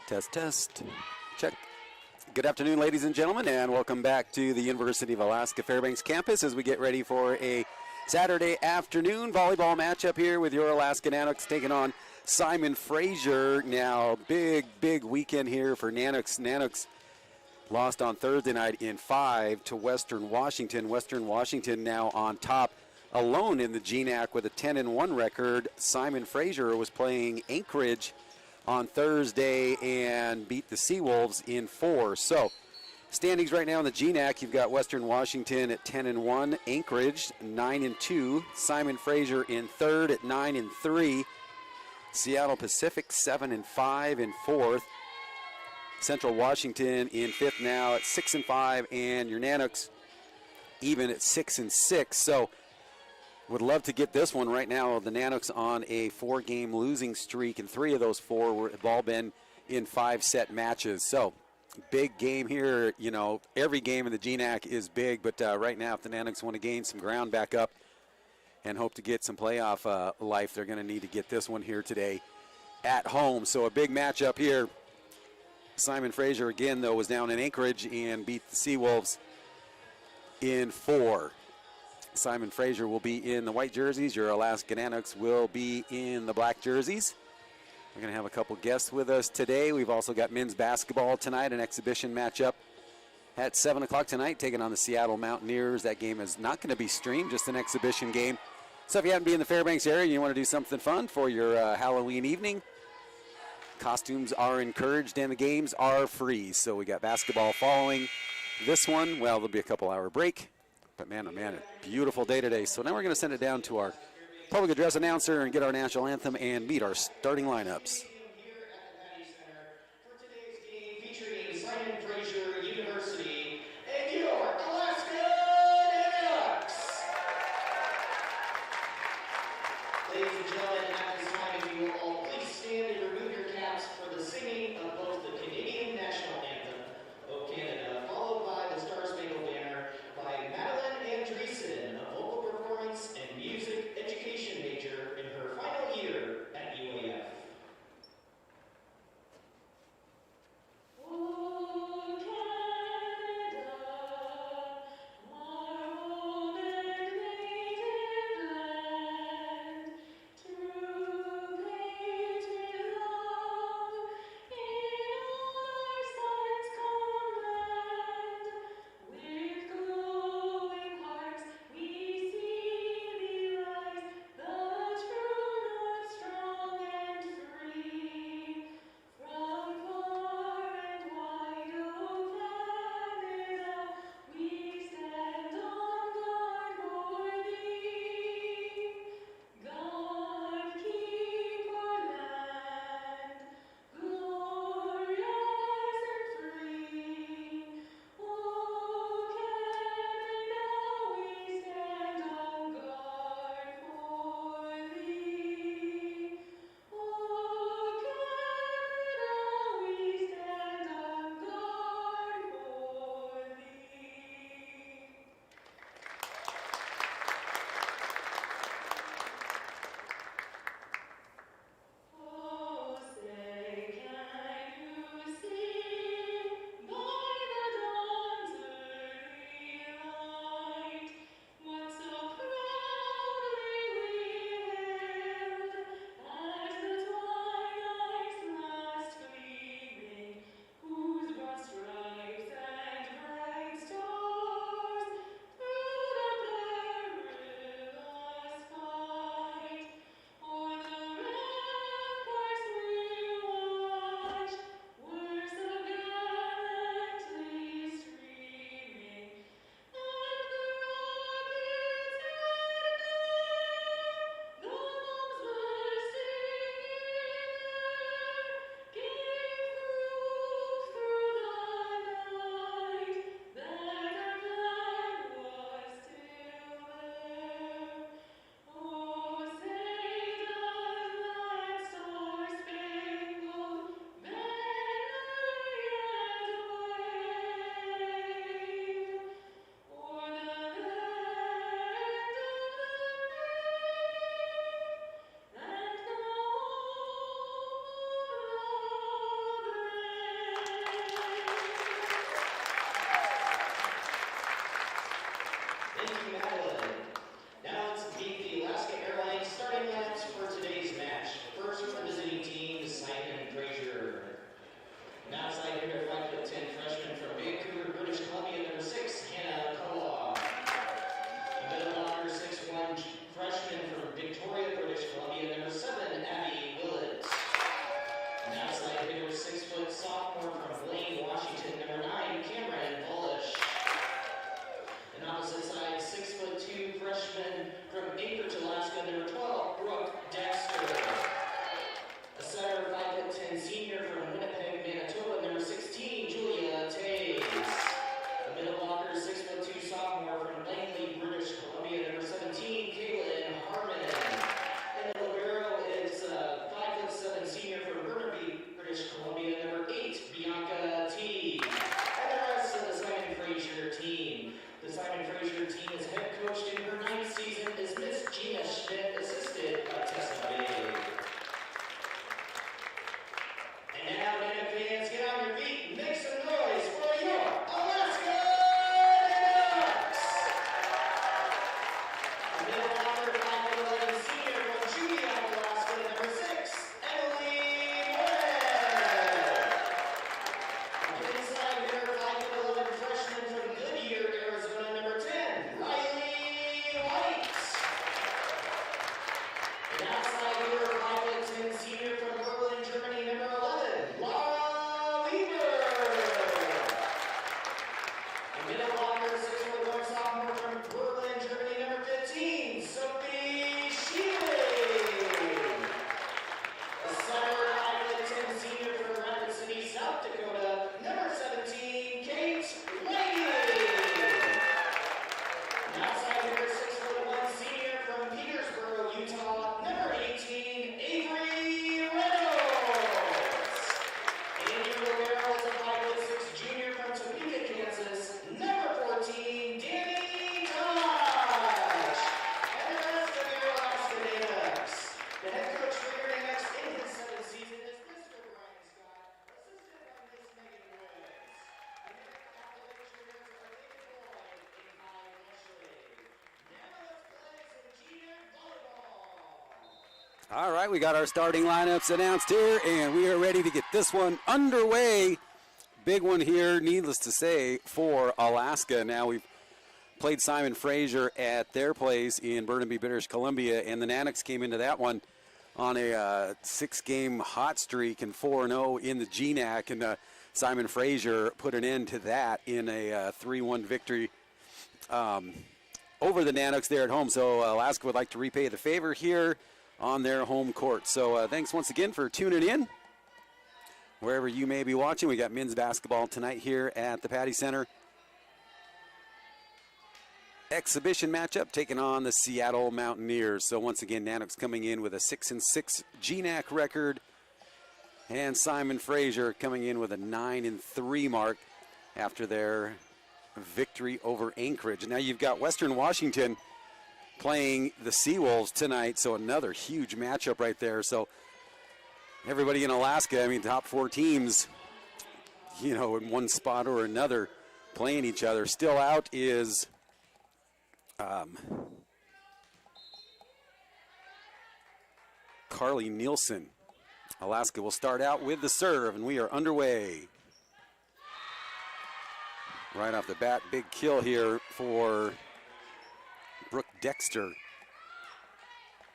Test, test. Check. Good afternoon, ladies and gentlemen, and welcome back to the University of Alaska Fairbanks campus as we get ready for a Saturday afternoon volleyball matchup here with your Alaska Nanooks taking on Simon Fraser. Now, big weekend here for Nanooks. Nanooks lost on Thursday night in 5 to Western Washington. Western Washington now on top alone in the GNAC with a 10-1 record. Simon Fraser was playing Anchorage on Thursday and beat the Seawolves in 4. So, standings right now in the GNAC, you've got Western Washington at 10-1, Anchorage 9-2, Simon Fraser in third at 9-3, Seattle Pacific 7-5 in fourth, Central Washington in fifth now at 6-5, and your Nanooks even at 6-6. So, would love to get this one right now. The Nanooks on a 4-game losing streak, and 3 of those 4 have all been in 5-set matches. So, big game here. You know, every game in the GNAC is big, but right now, if the Nanooks want to gain some ground back up and hope to get some playoff life, they're going to need to get this one here today at home. So, a big matchup here. Simon Fraser, again, though, was down in Anchorage and beat the Seawolves in 4. Simon Fraser will be in the white jerseys. Your Alaska Nanooks will be in the black jerseys. We're going to have a couple guests with us today. We've also got men's basketball tonight, an exhibition matchup at 7 o'clock tonight, taking on the Seattle Mountaineers. That game is not going to be streamed, just an exhibition game. So if you happen to be in the Fairbanks area and you want to do something fun for your Halloween evening, costumes are encouraged and the games are free. So we got basketball following this one. Well, there'll be a couple-hour break. But man, oh man, a beautiful day today. So now we're going to send it down to our public address announcer and get our national anthem and meet our starting lineups. sophomore from Blaine, Washington, number 9, Cameron Bullish. And opposite side, 6'2" freshman from Anchorage, Alaska, number 12, Brooke Dexter. A center, 5'10" senior from Winnipeg, Manitoba, number 16, Julia Tays. A middle blocker, 6'2" sophomore from Langley, British Columbia, number 17, Caitlin Harmon. And the libero is 5'7" senior from Burnaby, British Columbia, number 8, Bianca T. And the rest of the Simon Fraser team. The Simon Fraser team is head coached in her 9th season is Miss Gina Schmidt, assisted by Tessa Bay. And now, Nanook fans, get on your feet and make some noise for your Alaska Nanooks! A middle blocker, 5'11" senior from Juneau, Alaska, number 6, Emily Moran. Inside there, 5'11" freshman from Goodyear, Arizona, number 10, Riley White. And outside here, 5'10" senior from Berlin, Germany, number 11, Laura Weaver. And middle blocker, 6'1" sophomore from Berlin, Germany, number 15, Sophie Shealy. A center, 5'10" senior from Rapid City, South Dakota, number 17, Kate Leahy. And outside here, 6'1" senior from Petersburg, Utah, number 18, Avery Reynolds. And your libero is a 5'6" junior from Topeka, Kansas, number 14, Danny Tosh. And the rest of your Alaska Nanooks. The head coach for your Nanooks in his 7th season is Mr. Brian Scott, assisted by Miss Megan Woods. The Nanooks athletic trainers are David Boyd and Kai Ashley. Now let's play some junior volleyball. All right, we got our starting lineups announced here, and we are ready to get this one underway. Big one here, needless to say, for Alaska. Now we've played Simon Fraser at their place in Burnaby, British Columbia, and the Nanooks came into that one on a 6-game hot streak and 4-0 in the GNAC, and Simon Fraser put an end to that in a 3-1 victory over the Nanooks there at home. So Alaska would like to repay the favor here on their home court. So thanks once again for tuning in. Wherever you may be watching, we got men's basketball tonight here at the Patty Center. Exhibition matchup taking on the Seattle Mountaineers. So once again, Nanooks coming in with a 6-6 GNAC record, and Simon Fraser coming in with a 9-3 mark after their victory over Anchorage. Now you've got Western Washington playing the Seawolves tonight, so another huge matchup right there. So everybody in Alaska, I mean, top 4 teams, you know, in one spot or another playing each other. Still out is Carly Nielsen. Alaska will start out with the serve, and we are underway. Right off the bat, big kill here for Brooke Dexter.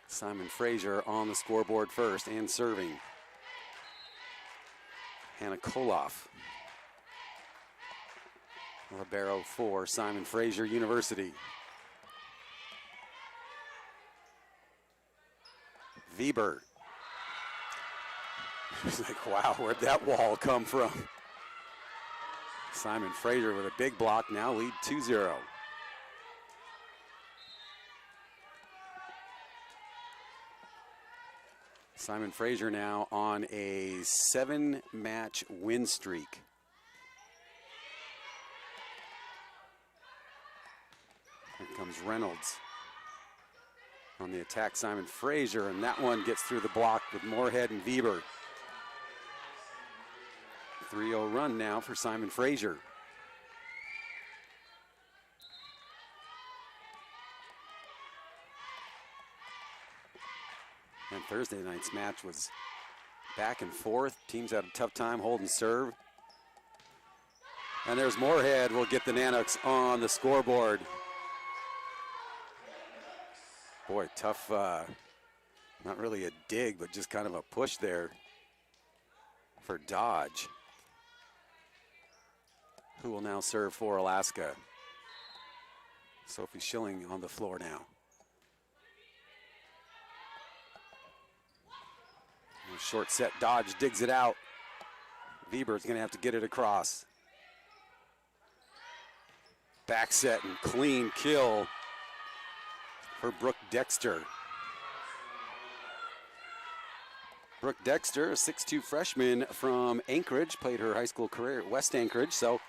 Simon Fraser on the scoreboard first and serving. Hannah Koloff, libero for Simon Fraser University. Weber. It's like, wow, where'd that wall come from? Simon Fraser with a big block, now lead 2-0. Simon Fraser now on a 7-match win streak. Here comes Reynolds on the attack. Simon Fraser, and that one gets through the block with Moorhead and Weber. 3-0 run now for Simon Fraser. And Thursday night's match was back and forth. Teams had a tough time holding serve. And there's Moorhead will get the Nanooks on the scoreboard. Boy, tough, not really a dig, but just kind of a push there for Dodge. who will now serve for Alaska. Sophie Schilling on the floor now. Short set, Dodge digs it out. Weber's gonna have to get it across. Back set and clean kill for Brooke Dexter. Brooke Dexter, a 6'2" freshman from Anchorage, played her high school career at West Anchorage, so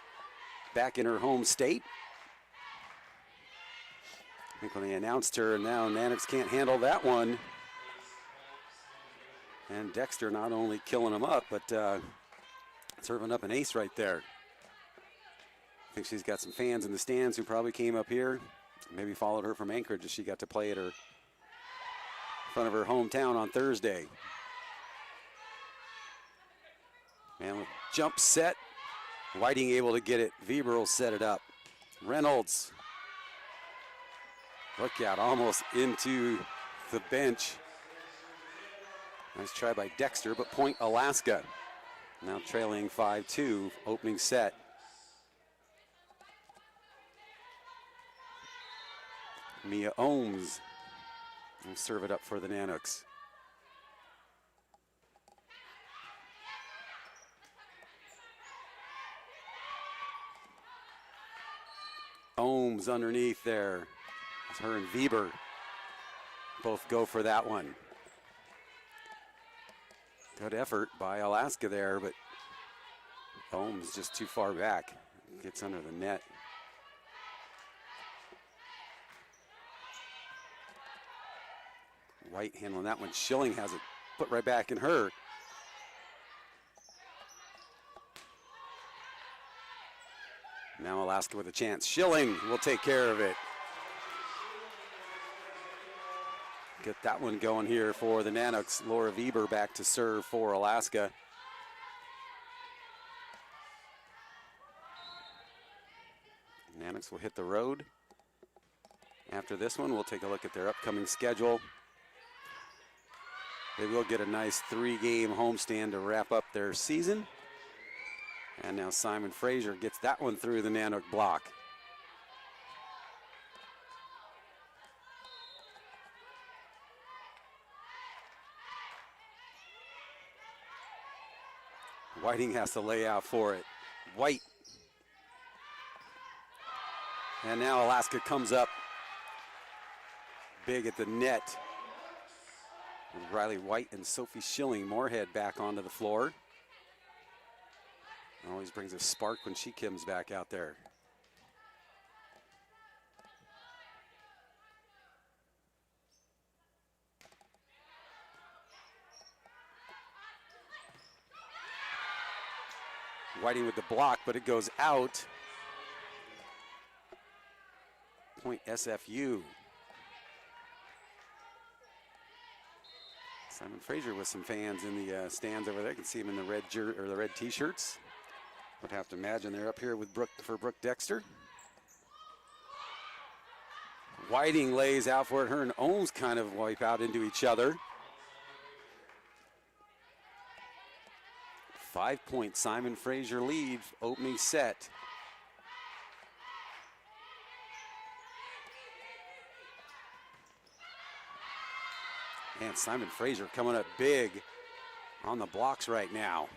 back in her home state. I think when they announced her, now Nanooks can't handle that one. And Dexter not only killing them up, but serving up an ace right there. I think she's got some fans in the stands who probably came up here, maybe followed her from Anchorage as she got to play at her in front of her hometown on Thursday. And jump set, Whiting able to get it. Weber will set it up. Reynolds, look out, almost into the bench. Nice try by Dexter, but point Alaska. Now trailing 5-2, opening set. Mia Ohms will serve it up for the Nanooks. Ohms underneath there. It's her and Weber both go for that one. Good effort by Alaska there, but Ohms just too far back. Gets under the net. White handling that one. Schilling has it put right back in her. Now Alaska with a chance. Schilling will take care of it. Get that one going here for the Nanooks. Laura Weber back to serve for Alaska. Nanooks will hit the road. After this one, we'll take a look at their upcoming schedule. They will get a nice 3-game homestand to wrap up their season. And now Simon Fraser gets that one through the Nanook block. Whiting has to lay out for it. White. And now Alaska comes up big at the net. And Riley White and Sophie Schilling Moorhead back onto the floor. Always brings a spark when she comes back out there. Whiting with the block, but it goes out. Point SFU. Simon Fraser with some fans in the stands over there. You can see him in the red or the red T-shirts. Would have to imagine they're up here with Brooke Dexter. Whiting lays out for it. Her and Ohms kind of wipe out into each other. 5-point Simon Fraser lead, opening set. And Simon Fraser coming up big on the blocks right now.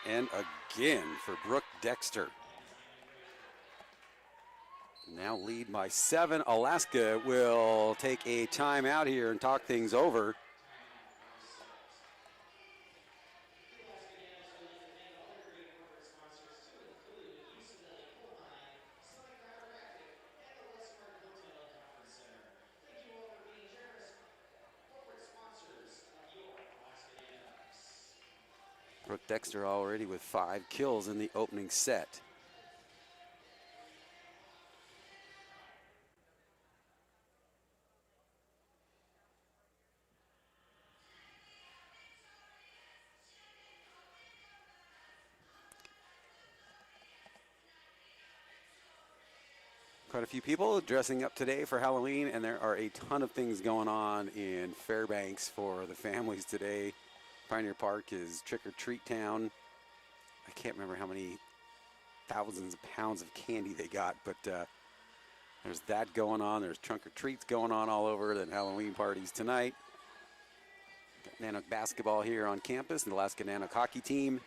And again for Brooke Dexter. Now lead by 7. Alaska will take a timeout here and talk things over. Brooke Dexter already with 5 kills in the opening set. Quite a few people dressing up today for Halloween, and there are a ton of things going on in Fairbanks for the families today. Pioneer Park is trick-or-treat town. I can't remember how many thousands of pounds of candy they got, but there's that going on. There's trunk-or-treats going on all over, then Halloween parties tonight. Got Nanook basketball here on campus, and the Alaska Nanook hockey team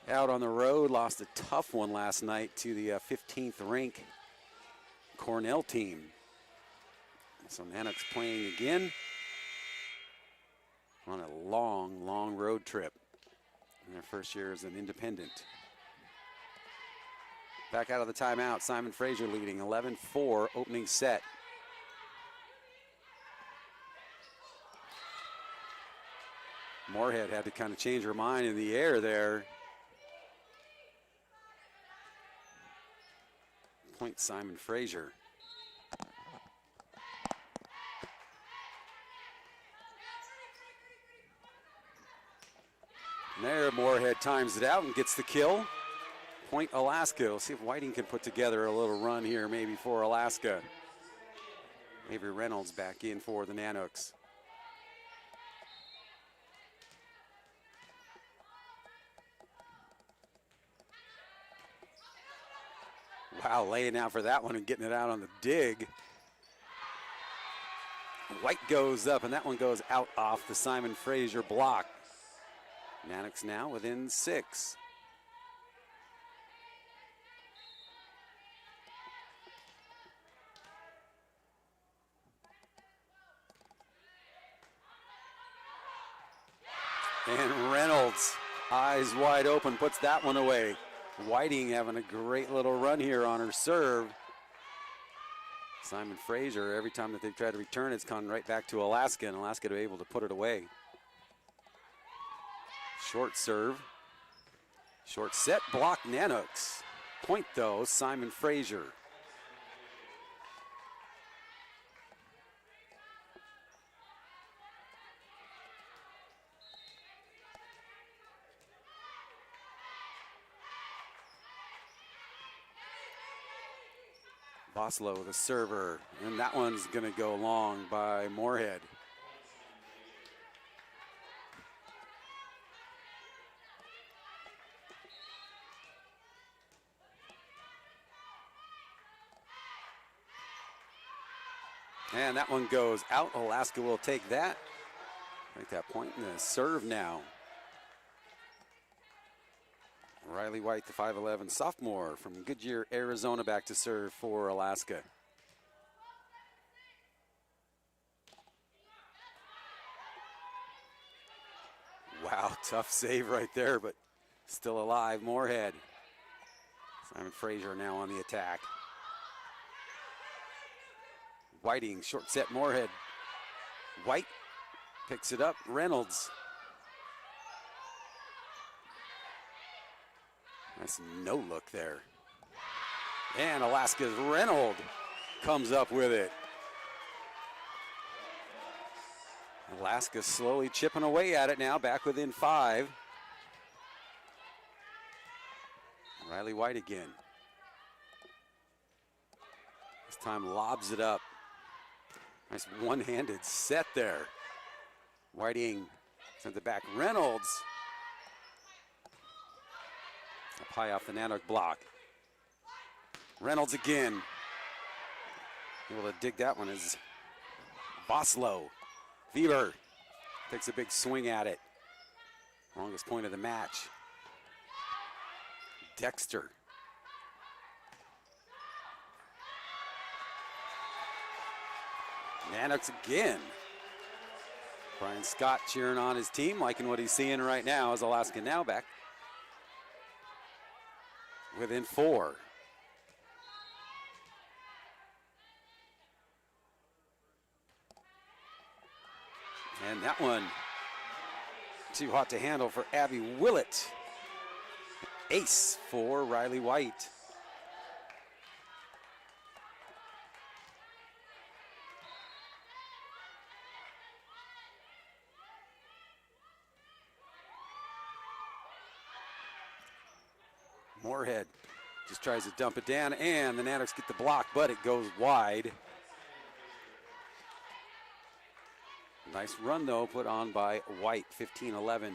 out on the road. Lost a tough one last night to the 15th rank Cornell team. So Nanook's playing again on a long, long road trip in their first year as an independent. Back out of the timeout, Simon Fraser leading 11-4 opening set. Moorhead had to kind of change her mind in the air there. Point Simon Fraser. And there, Moorhead times it out and gets the kill. Point Alaska. We'll see if Whiting can put together a little run here maybe for Alaska. Avery Reynolds back in for the Nanooks. Wow, laying out for that one and getting it out on the dig. White goes up, and that one goes out off the Simon Fraser block. Nanooks now within 6. And Reynolds, eyes wide open, puts that one away. Whiting having a great little run here on her serve. Simon Fraser, every time that they've tried to return, it's gone right back to Alaska, and Alaska to be able to put it away. Short serve. Short set, block Nanooks. Point though, Simon Fraser. Boslow, the server, and that one's going to go long by Moorhead. And that one goes out. Alaska will take that. Make that point in the serve now. Riley White, the 5'11" sophomore from Goodyear, Arizona, back to serve for Alaska. Wow, tough save right there, but still alive, Moorhead. Simon Fraser now on the attack. Whiting, short set, Moorhead. White picks it up, Reynolds. Nice no look there. And Alaska's Reynolds comes up with it. Alaska slowly chipping away at it now, back within 5. Riley White again. This time lobs it up. Nice one-handed set there. Whiting sent it back. Reynolds. Up high off the Nanook block. Reynolds again. Able to dig that one is Boslow. Weber takes a big swing at it. Longest point of the match. Dexter. Nanooks again. Brian Scott cheering on his team, liking what he's seeing right now as Alaska now back within 4. And that one too hot to handle for Abby Willett. Ace for Riley White. Moorhead Just tries to dump it down, and the Nanooks get the block, but it goes wide. Nice run, though, put on by White, 15-11.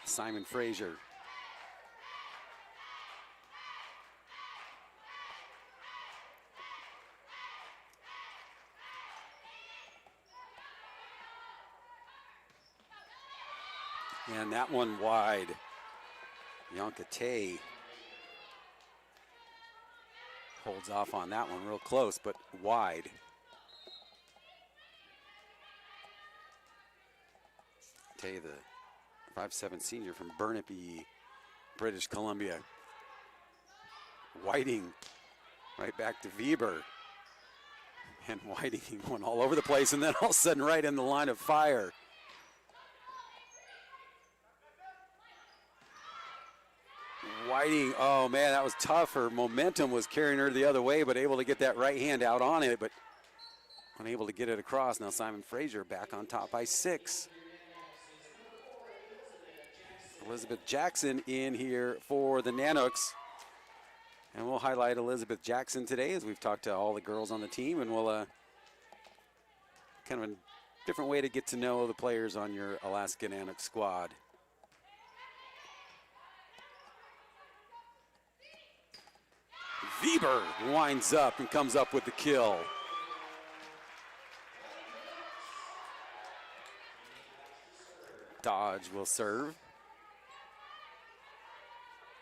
Simon Fraser. And that one wide. Yonka Tay holds off on that one real close, but wide. Tay, the 5'7" senior from Burnaby, British Columbia. Whiting right back to Weber. And Whiting went all over the place, and then all of a sudden right in the line of fire. Whiting, oh man, that was tough. Her momentum was carrying her the other way, but able to get that right hand out on it, but unable to get it across. Now Simon Fraser back on top by 6. Elizabeth Jackson in here for the Nanooks. And we'll highlight Elizabeth Jackson today as we've talked to all the girls on the team, and we'll kind of a different way to get to know the players on your Alaska Nanooks squad. Weber winds up and comes up with the kill. Dodge will serve.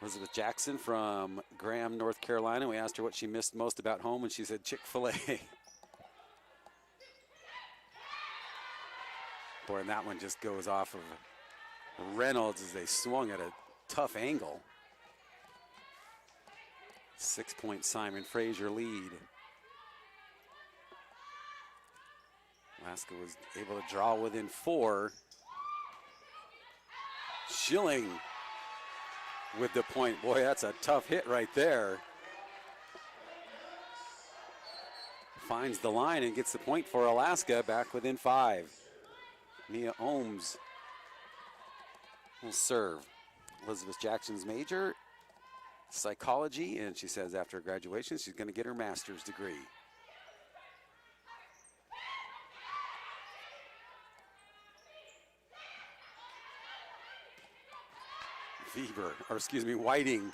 Elizabeth Jackson from Graham, North Carolina. We asked her what she missed most about home, and she said Chick-fil-A. Boy, and that one just goes off of Reynolds as they swung at a tough angle. 6-point Simon Fraser lead. Alaska was able to draw within 4. Schilling with the point. Boy, that's a tough hit right there. Finds the line and gets the point for Alaska, back within 5. Mia Ohms will serve. Elizabeth Jackson's major, psychology, and she says after graduation she's going to get her master's degree. Weber, or excuse me, Whiting.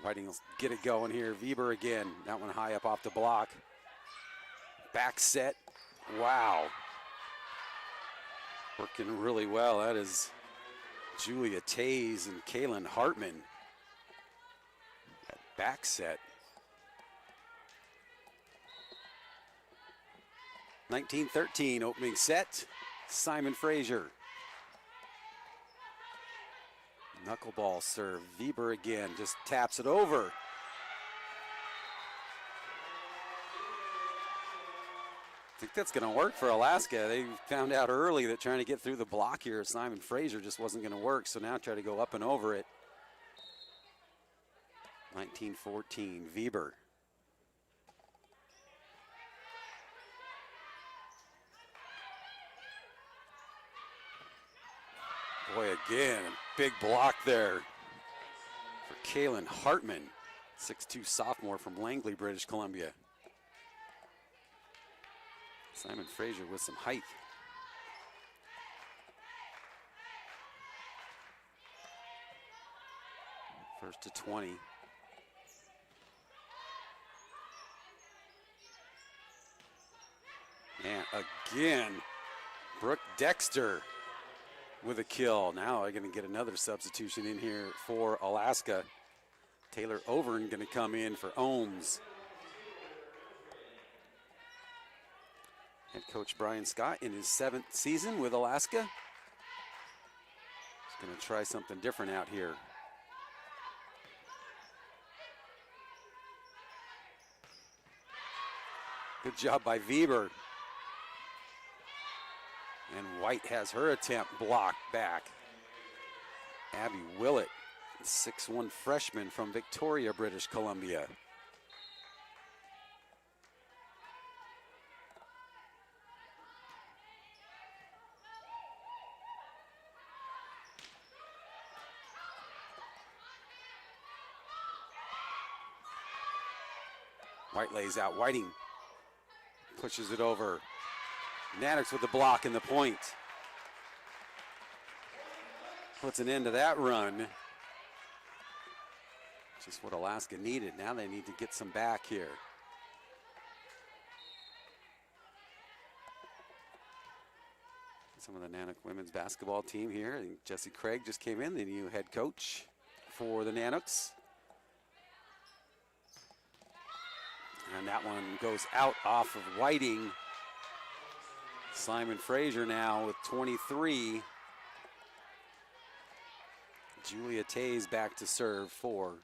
Whiting will get it going here. Weber again. That one high up off the block. Back set. Wow. Working really well. That is Julia Tays and Kaylin Hartman. That back set. 19-13 opening set. Simon Fraser. Knuckleball serve. Weber again just taps it over. I think that's going to work for Alaska. They found out early that trying to get through the block here, Simon Fraser, just wasn't going to work. So now try to go up and over it. 19-14, Weber. Boy, again, a big block there for Kaylin Hartman, 6'2" sophomore from Langley, British Columbia. Simon Fraser with some height. First to 20. And again, Brooke Dexter with a kill. Now I'm going to get another substitution in here for Alaska. Taylor Overn going to come in for Ohms. Head coach Brian Scott in his 7th season with Alaska. He's going to try something different out here. Good job by Weber. And White has her attempt blocked back. Abby Willett, 6'1" freshman from Victoria, British Columbia. White lays out. Whiting pushes it over. Nanooks with the block and the point. Puts an end to that run. Just what Alaska needed. Now they need to get some back here. Some of the Nanook women's basketball team here. I think Jesse Craig just came in, the new head coach for the Nanooks. And that one goes out off of Whiting. Simon Fraser now with 23. Julia Tays back to serve for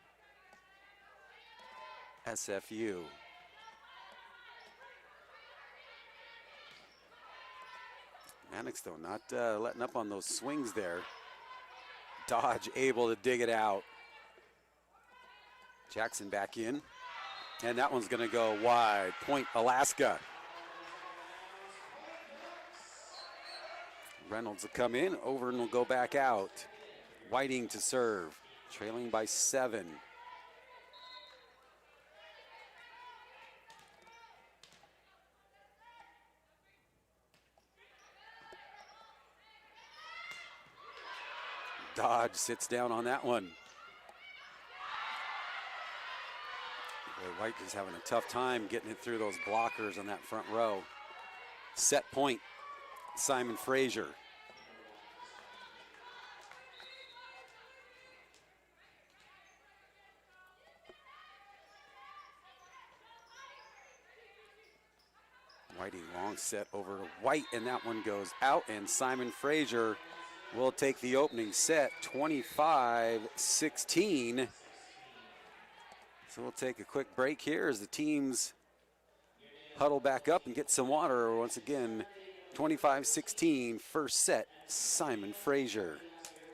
SFU. Nanooks, though, not letting up on those swings there. Dodge able to dig it out. Jackson back in. And that one's going to go wide. Point Alaska. Reynolds will come in. Overn will go back out. Whiting to serve. Trailing by 7. Dodge sits down on that one. Boy, White is having a tough time getting it through those blockers on that front row. Set point, Simon Fraser. Whiting long set over to White, and that one goes out, and Simon Fraser will take the opening set, 25-16. So we'll take a quick break here as the teams huddle back up and get some water. Once again, 25-16, first set, Simon Fraser.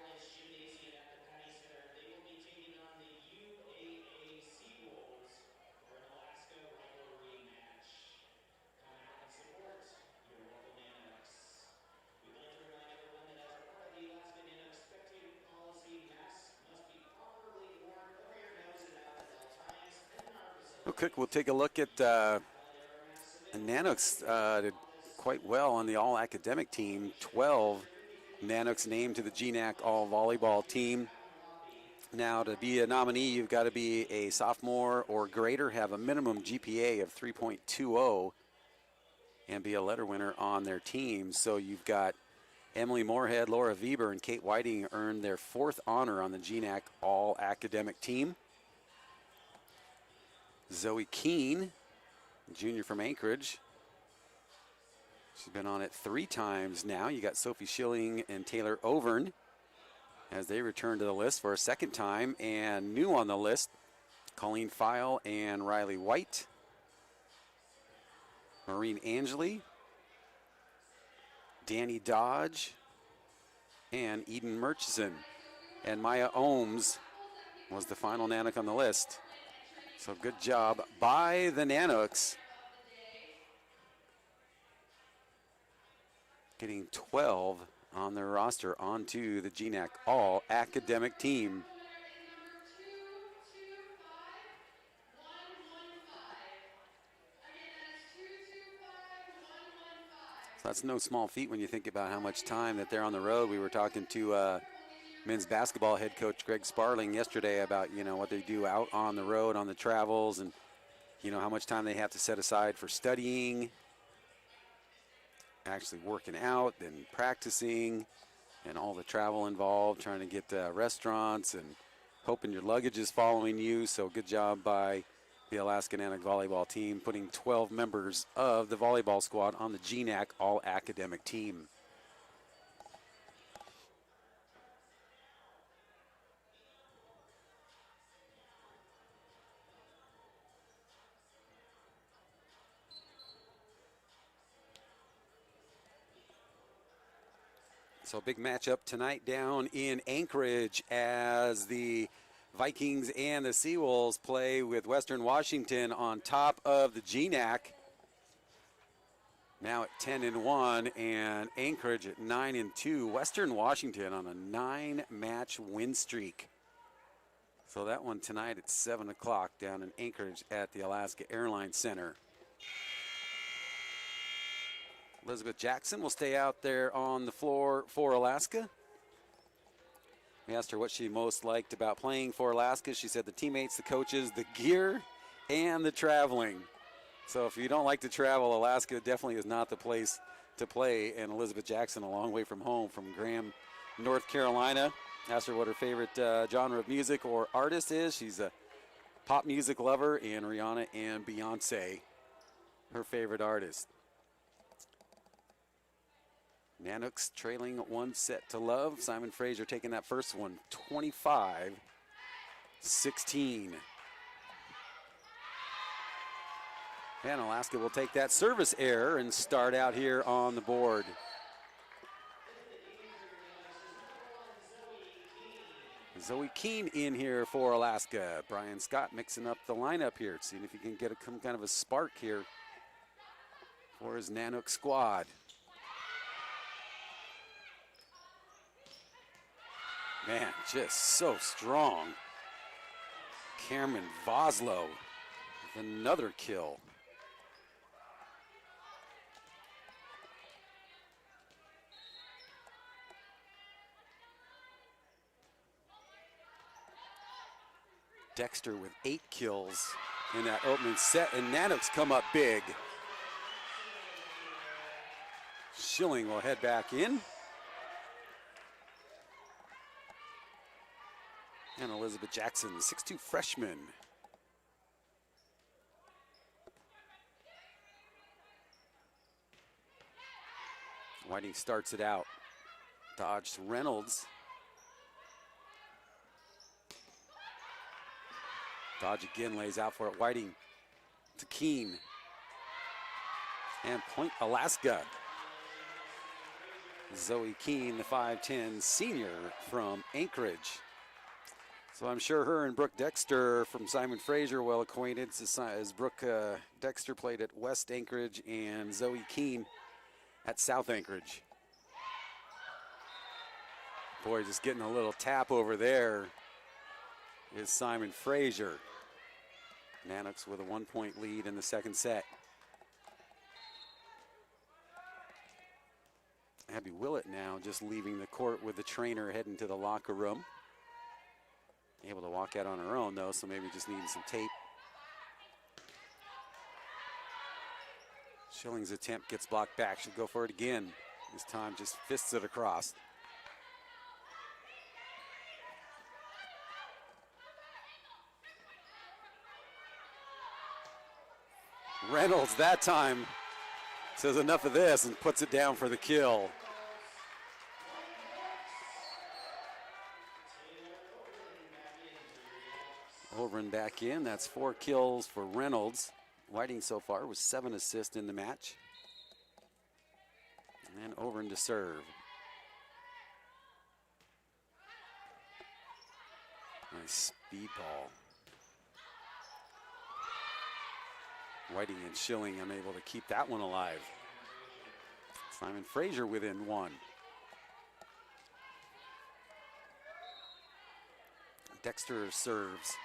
Alaska Airlines Gymnasium at the Penny Center. They will be taking on the UAA Seawolves for an Alaska rivalry match. Come out and support your local Nanooks. We'd like to remind everyone that as a part of the Alaska Nanooks spectator policy, masks must be properly worn over your nose and mouth at all times and in our facility. Real quick, we'll take a look at Nanooks did quite well on the all-academic team. 12 Nanooks named to the GNAC all-volleyball team. Now, to be a nominee, you've got to be a sophomore or greater, have a minimum GPA of 3.20, and be a letter winner on their team. So you've got Emily Moorhead, Laura Weber, and Kate Whiting earned their 4th honor on the GNAC all-academic team. Zoe Keene, junior from Anchorage. She's been on it 3 times now. You got Sophie Schilling and Taylor Overn as they return to the list for a 2nd time. And new on the list, Colleen File and Riley White. Maureen Angeli, Danny Dodge, and Eden Murchison. And Maya Ohms was the final Nanook on the list. So good job by the Nanooks. Getting 12 on their roster onto the GNAC all-academic team. So that's no small feat when you think about how much time that they're on the road. We were talking to men's basketball head coach Greg Sparling yesterday about, you know, what they do out on the road, on the travels, and, you know, how much time they have to set aside for studying, actually working out and practicing, and all the travel involved, trying to get to restaurants and hoping your luggage is following you. So good job by the Alaska Nanook volleyball team, putting 12 members of the volleyball squad on the GNAC all-academic team. So a big matchup tonight down in Anchorage as the Vikings and the Seawolves play with Western Washington on top of the GNAC. Now at 10-1 and Anchorage at 9-2. Western Washington on a 9-match win streak. So that one tonight at 7 o'clock down in Anchorage at the Alaska Airlines Center. Elizabeth Jackson will stay out there on the floor for Alaska. We asked her what she most liked about playing for Alaska. She said the teammates, the coaches, the gear, and the traveling. So if you don't like to travel, Alaska definitely is not the place to play. And Elizabeth Jackson, a long way from home, from Graham, North Carolina. Asked her what her favorite genre of music or artist is. She's a pop music lover, and Rihanna and Beyonce, her favorite artist. Nanooks trailing 1-0. Simon Fraser taking that first one, 25-16. And Alaska will take that service error and start out here on the board. Zoe Keene in here for Alaska. Brian Scott mixing up the lineup here, seeing if he can get some kind of a spark here for his Nanook squad. Man, just so strong. Cameron Voslow with another kill. Dexter with 8 kills in that opening set, and Nanooks come up big. Schilling will head back in. And Elizabeth Jackson, 6'2" freshman. Whiting starts it out. Dodged Reynolds. Dodge again, lays out for it. Whiting to Keene. And point Alaska. Zoe Keene, the 5'10" senior from Anchorage. So I'm sure her and Brooke Dexter from Simon Fraser well acquainted, as Brooke Dexter played at West Anchorage and Zoe Keene at South Anchorage. Boy, just getting a little tap over there is Simon Fraser. Nanooks with a 1-point lead in the second set. Abby Willett now just leaving the court with the trainer heading to the locker room. Able to walk out on her own though, so maybe just needing some tape. Schilling's attempt gets blocked back. She'll go for it again. This time just fists it across. Reynolds that time says enough of this and puts it down for the kill. Overin back in. That's 4 kills for Reynolds. Whiting so far with 7 assists in the match. And Overin to serve. Nice speed ball. Whiting and Schilling unable to keep that one alive. Simon Fraser within 1. Dexter serves.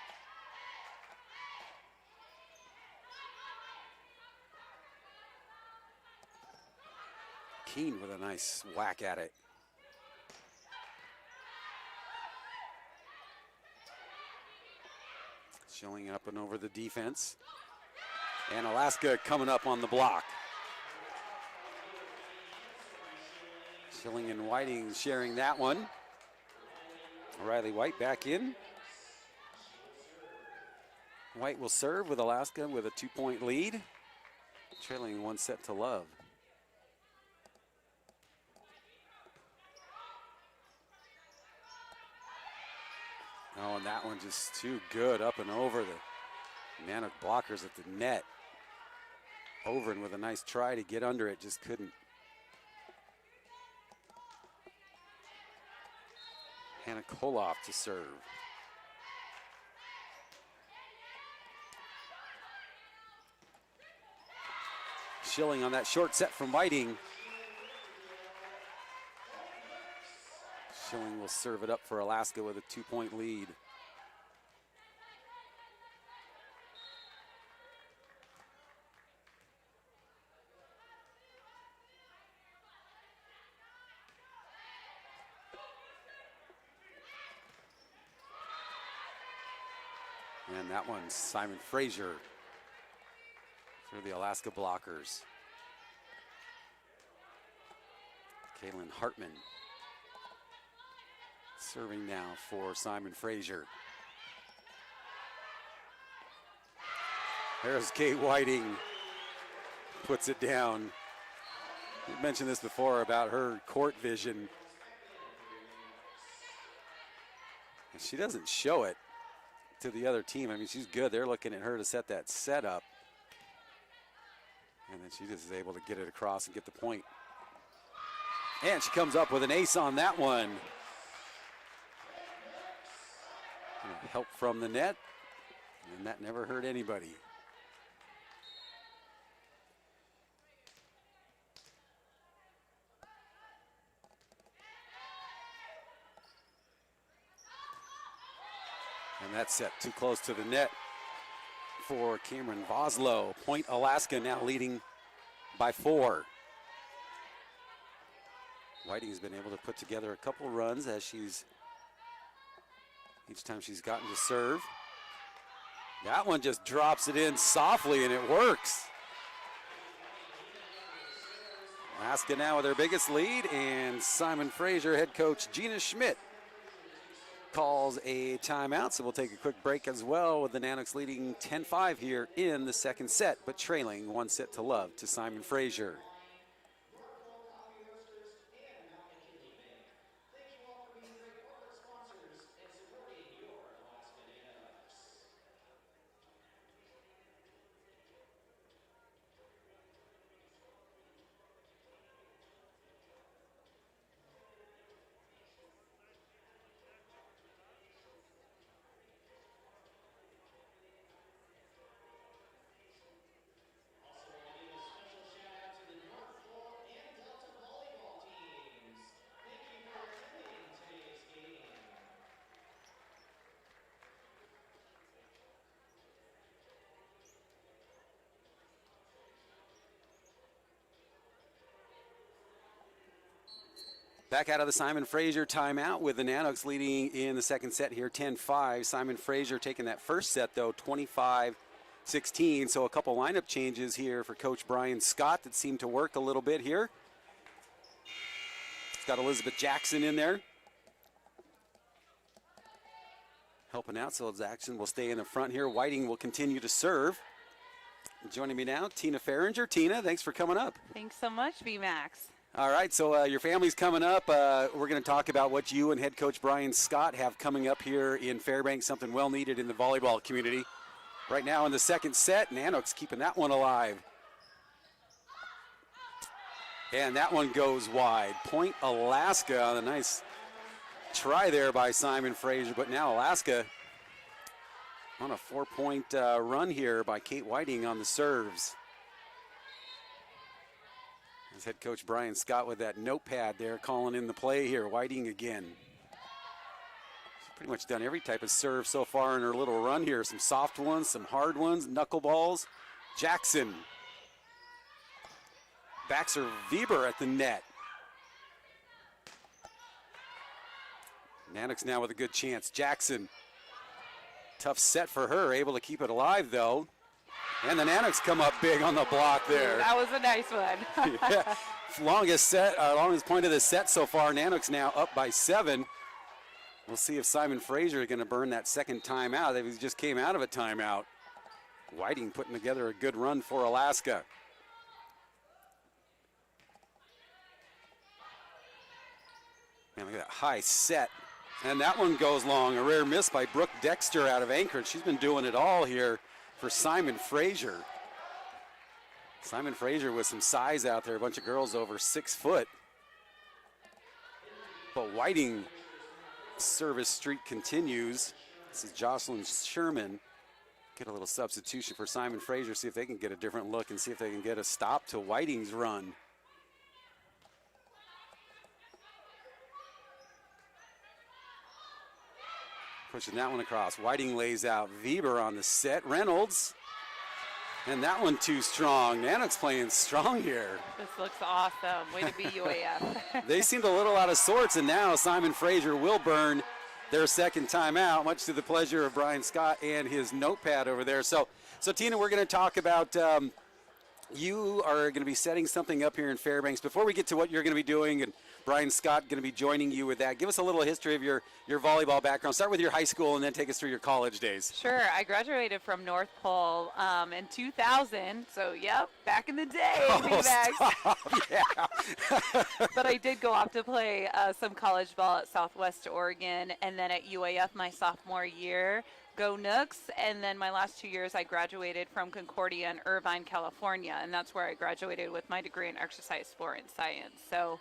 Keene with a nice whack at it. Schilling up and over the defense. And Alaska coming up on the block. Schilling and Whiting sharing that one. Riley White back in. White will serve with Alaska with a 2-point lead. Trailing 1-0. Oh, and that one just too good up and over the Nanook blockers at the net. Overin with a nice try to get under it, just couldn't. Hannah Koloff to serve. Schilling on that short set from Whiting. Schilling will serve it up for Alaska with a 2-point lead. And that one's Simon Fraser for the Alaska blockers. Kaylin Hartman serving now for Simon Fraser. There's Kate Whiting, puts it down. We mentioned this before about her court vision. And she doesn't show it to the other team. I mean, she's good. They're looking at her to set that set up. And then she just is able to get it across and get the point. And she comes up with an ace on that one. Help from the net, and that never hurt anybody. And that's set too close to the net for Cameron Voslow. Point Alaska now leading by 4. Whiting's been able to put together a couple runs as each time she's gotten to serve. That one just drops it in softly and it works. Alaska now with their biggest lead, and Simon Fraser head coach Gina Schmidt calls a timeout. So we'll take a quick break as well, with the Nanooks leading 10-5 here in the second set, but trailing 1-0 to Simon Fraser. Back out of the Simon Fraser timeout, with the Nanooks leading in the second set here, 10-5. Simon Fraser taking that first set, though, 25-16. So a couple lineup changes here for Coach Brian Scott that seemed to work a little bit here. He's got Elizabeth Jackson in there, helping out, so Jackson will stay in the front here. Whiting will continue to serve. Joining me now, Tina Farringer. Tina, thanks for coming up. Thanks so much, B-Max. All right, so your family's coming up. We're going to talk about what you and head coach Brian Scott have coming up here in Fairbanks, something well needed in the volleyball community. Right now in the second set, Nanooks keeping that one alive. And that one goes wide. Point Alaska on a nice try there by Simon Fraser, but now Alaska on a 4-point run here by Kate Whiting on the serves. As head coach Brian Scott with that notepad there, calling in the play here. Whiting again. She's pretty much done every type of serve so far in her little run here. Some soft ones, some hard ones, knuckleballs. Jackson. Baxter Weber at the net. Nanooks now with a good chance. Jackson. Tough set for her, able to keep it alive though. And the Nanooks come up big on the block there. That was a nice one. Yeah. Longest point of the set so far. Nanooks now up by 7. We'll see if Simon Fraser is going to burn that second timeout. He just came out of a timeout. Whiting putting together a good run for Alaska. Man, look at that high set. And that one goes long. A rare miss by Brooke Dexter out of Anchorage. She's been doing it all here for Simon Fraser. Simon Fraser with some size out there, a bunch of girls over 6 foot. But Whiting service streak continues. This is Jocelyn Sherman. Get a little substitution for Simon Fraser, see if they can get a different look and see if they can get a stop to Whiting's run. Pushing that one across. Whiting lays out Weber on the set. Reynolds. And that one too strong. Nanooks playing strong here. This looks awesome. Way to be UAF. They seemed a little out of sorts, and now Simon Fraser will burn their second timeout, much to the pleasure of Brian Scott and his notepad over there. So Tina, we're going to talk about you are going to be setting something up here in Fairbanks. Before we get to what you're going to be doing, and Brian Scott going to be joining you with that, give us a little history of your volleyball background. Start with your high school and then take us through your college days. Sure. I graduated from North Pole in 2000. So, yep, back in the day. Yeah. But I did go off to play some college ball at Southwest Oregon and then at UAF my sophomore year. Go Nooks, and then my last 2 years I graduated from Concordia in Irvine, California, and that's where I graduated with my degree in exercise, sport, and science. So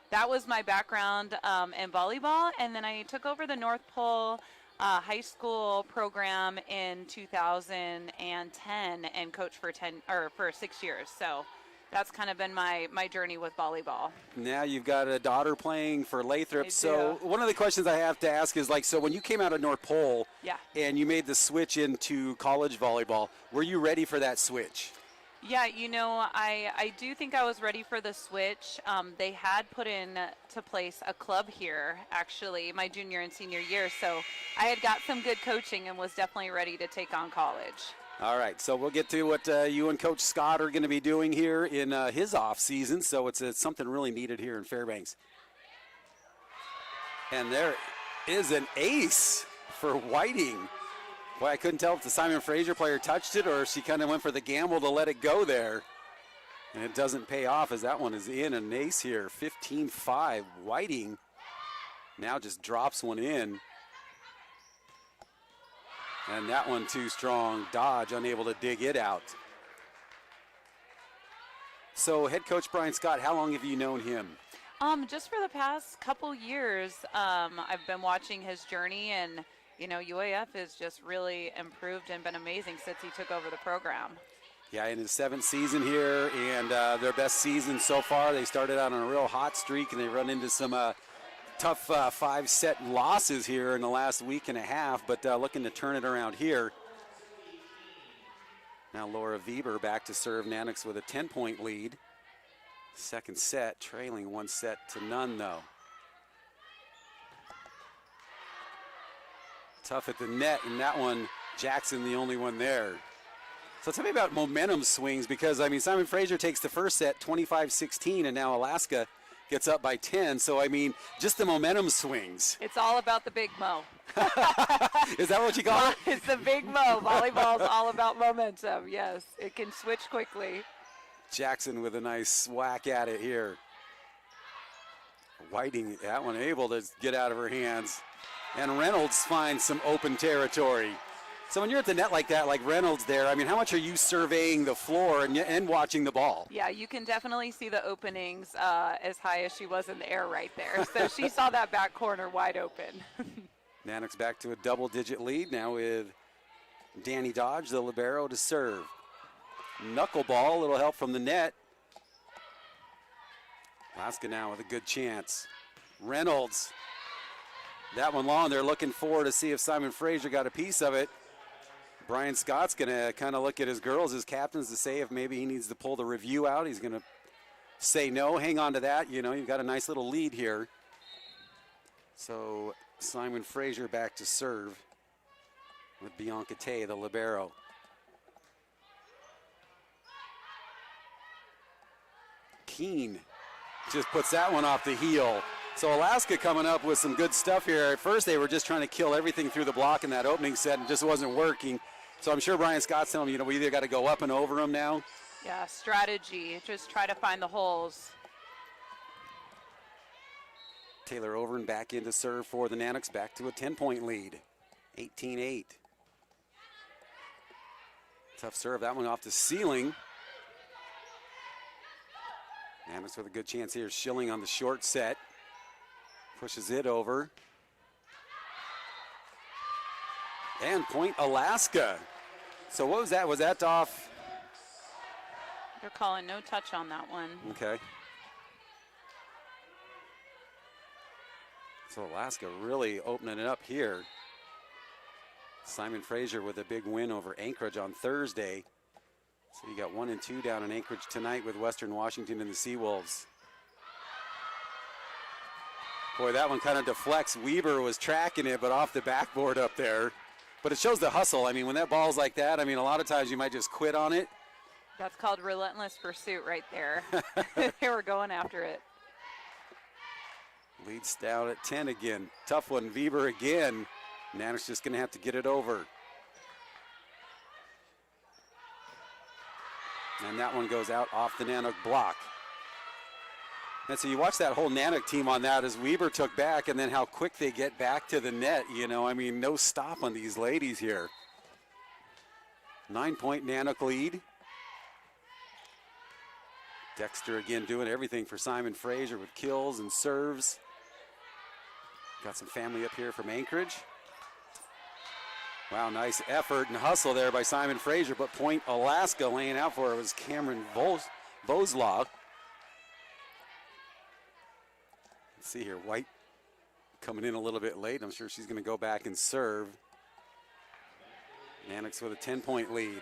that was my background in volleyball, and then I took over the North Pole high school program in 2010 and coached for 6 years. So that's kind of been my journey with volleyball. Now you've got a daughter playing for Lathrop. I So do. one of the questions I have to ask is so when you came out of North Pole Yeah. and you made the switch into college volleyball, were you ready for that switch? Yeah, I do think I was ready for the switch. They had put into place a club here, actually, my junior and senior year. So I had got some good coaching and was definitely ready to take on college. All right, so we'll get to what you and Coach Scott are going to be doing here in his off season. So it's something really needed here in Fairbanks. And there is an ace for Whiting. Boy, I couldn't tell if the Simon Fraser player touched it or if she kind of went for the gamble to let it go there. And it doesn't pay off as that one is in. An ace here, 15-5. Whiting now just drops one in. And that one too strong. Dodge unable to dig it out. So head coach Brian Scott, how long have you known him? Just for the past couple years, I've been watching his journey, and UAF has just really improved and been amazing since he took over the program. Yeah, in his 7th season here, and their best season so far. They started out on a real hot streak, and they run into some tough 5-set losses here in the last week and a half, but looking to turn it around here. Now Laura Weber back to serve. Nanooks with a 10-point lead. Second set, trailing 1-0 though. Tough at the net, and that one, Jackson the only one there. So tell me about momentum swings, because, Simon Fraser takes the first set 25-16, and now Alaska gets up by 10. So, just the momentum swings. It's all about the big mo. Is that what you call it? It's the big mo. Volleyball's all about momentum, yes. It can switch quickly. Jackson with a nice whack at it here. Whiting, that one able to get out of her hands. And Reynolds finds some open territory. So when you're at the net like that, like Reynolds there, how much are you surveying the floor and watching the ball? Yeah, you can definitely see the openings as high as she was in the air right there. So she saw that back corner wide open. Nanooks back to a double-digit lead now with Danny Dodge, the libero, to serve. Knuckleball, a little help from the net. Alaska now with a good chance. Reynolds, that one long. They're looking forward to see if Simon Fraser got a piece of it. Brian Scott's going to kind of look at his girls, his captains, to say if maybe he needs to pull the review out. He's going to say no, hang on to that. You've got a nice little lead here. So Simon Fraser back to serve with Bianca Tay, the libero. Keene just puts that one off the heel. So Alaska coming up with some good stuff here. At first they were just trying to kill everything through the block in that opening set and just wasn't working. So I'm sure Brian Scott's telling them, we either got to go up and over them now. Yeah, strategy. Just try to find the holes. Taylor Overn back in to serve for the Nanooks, back to a 10-point lead. 18-8. Tough serve, that one off the ceiling. Nanooks with a good chance here. Schilling on the short set. Pushes it over. And point Alaska. So what was that? Was that off? They're calling no touch on that one. Okay. So Alaska really opening it up here. Simon Fraser with a big win over Anchorage on Thursday. So you got 1 and 2 down in Anchorage tonight with Western Washington and the Seawolves. Boy, that one kind of deflects. Weber was tracking it, but off the backboard up there. But it shows the hustle. I mean, when that ball's like that, I mean, a lot of times you might just quit on it. That's called relentless pursuit right there. They were going after it. Leads down at 10 again. Tough one, Weber again. Nanooks just going to have to get it over. And that one goes out off the Nanook block. And so you watch that whole Nanook team on that as Weber took back, and then how quick they get back to the net. You know, I mean, no stop on these ladies here. 9-point Nanook lead. Dexter again doing everything for Simon Fraser with kills and serves. Got some family up here from Anchorage. Wow, nice effort and hustle there by Simon Fraser, but Point Alaska laying out for it was Cameron Voslaw. Let's see here, White coming in a little bit late. I'm sure she's going to go back and serve. Nanooks with a 10-point lead.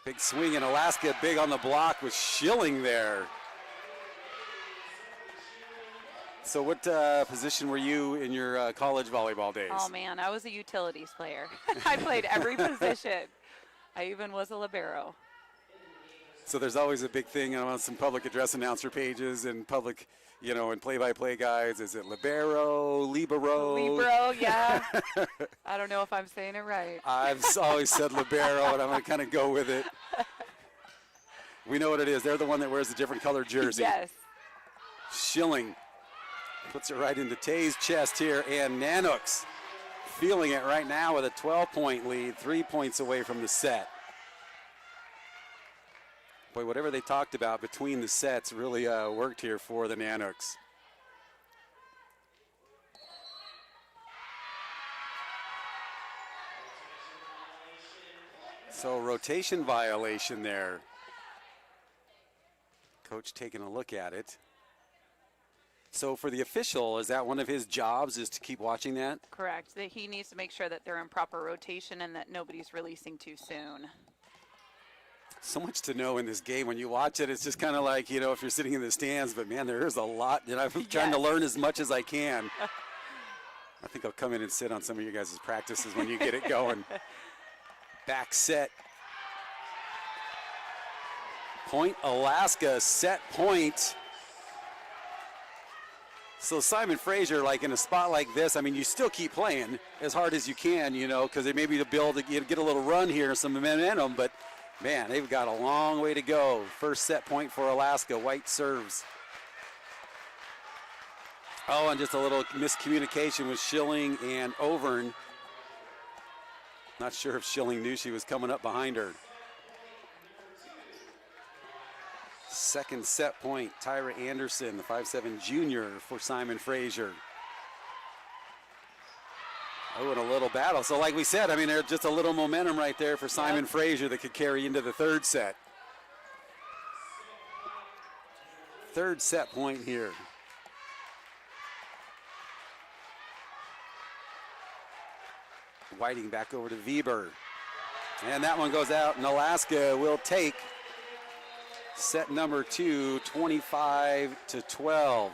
Big swing in Alaska, big on the block with Schilling there. So what position were you in your college volleyball days? Oh man, I was a utilities player. I played every position. I even was a libero. So there's always a big thing on some public address announcer pages and public, you know, and play-by-play guides. Is it libero? Libero, yeah. I don't know if I'm saying it right. I've always said libero, and I'm going to kind of go with it. We know what it is. They're the one that wears the different colored jersey. Yes. Schilling puts it right into Tay's chest here, and Nanooks feeling it right now with a 12-point lead, 3 points away from the set. Boy, whatever they talked about between the sets really worked here for the Nanooks. So rotation violation there. Coach taking a look at it. So for the official, is that one of his jobs, is to keep watching that? Correct. That he needs to make sure that they're in proper rotation and that nobody's releasing too soon. So much to know in this game. When you watch it, it's just kind of like, you know, if you're sitting in the stands, but man, there is a lot, and I'm trying to learn as much as I can. I think I'll come in and sit on some of you guys' practices when you get it going. Back set. Point Alaska, set point. So Simon Fraser, like in a spot like this, I mean, you still keep playing as hard as you can, you know, because maybe to build, get a little run here, some momentum, but man, they've got a long way to go. First set point for Alaska. White serves. Oh, and just a little miscommunication with Schilling and Overn. Not sure if Schilling knew she was coming up behind her. Second set point, Tyra Anderson, the 5'7" junior for Simon Fraser. Oh, and a little battle. So like we said, I mean, there's just a little momentum right there for Simon Fraser that could carry into the third set. Third set point here. Whiting back over to Weber. And that one goes out, and Alaska will take set number 2, 25-12.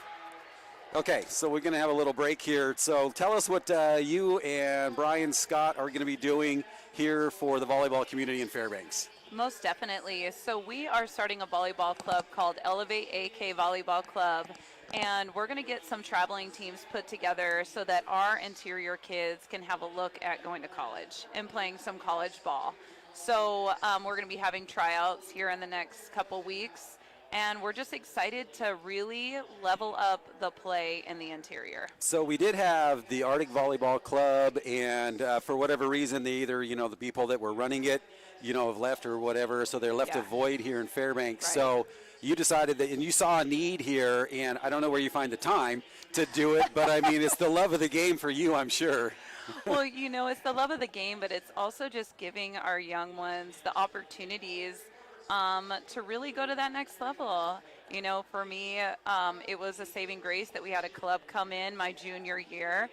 Okay, so we're going to have a little break here. So tell us what you and Brian Scott are going to be doing here for the volleyball community in Fairbanks. Most definitely. So we are starting a volleyball club called Elevate AK Volleyball Club, and we're going to get some traveling teams put together so that our interior kids can have a look at going to college and playing some college ball. So we're going to be having tryouts here in the next couple weeks, and we're just excited to really level up the play in the interior. So we did have the Arctic Volleyball Club, and for whatever reason, they either, you know, the people that were running it, you know, have left or whatever, so they're left a void here in Fairbanks. Right. So you decided that, and you saw a need here, and I don't know where you find the time to do it, but I mean, it's the love of the game for you, I'm sure. Well, you know, it's the love of the game, but it's also just giving our young ones the opportunities to really go to that next level. You know, for me, it was a saving grace that we had a club come in my junior year.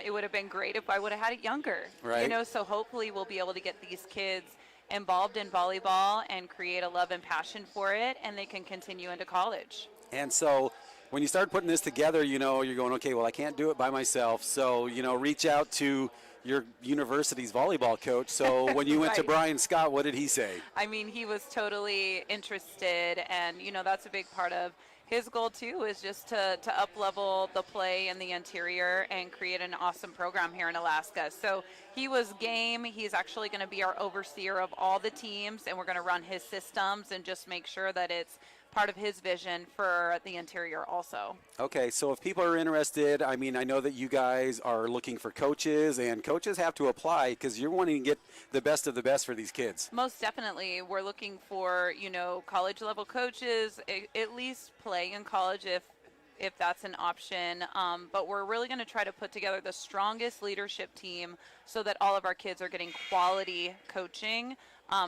It would have been great if I would have had it younger. Right. You know, so hopefully we'll be able to get these kids involved in volleyball and create a love and passion for it, and they can continue into college. And so when you start putting this together, you know, you're going, okay, well, I can't do it by myself. So, you know, reach out to your university's volleyball coach. So when you went to Right. Brian Scott, what did he say? I mean, he was totally interested, and you know that's a big part of his goal too, is just to up level the play in the interior and create an awesome program here in Alaska. So he was game. He's actually going to be our overseer of all the teams, and we're going to run his systems and just make sure that it's part of his vision for the interior also. Okay, so if people are interested, I mean, I know that you guys are looking for coaches, and coaches have to apply because you're wanting to get the best of the best for these kids. Most definitely. We're looking for, you know, college level coaches, at least play in college if that's an option. But we're really going to try to put together the strongest leadership team so that all of our kids are getting quality coaching.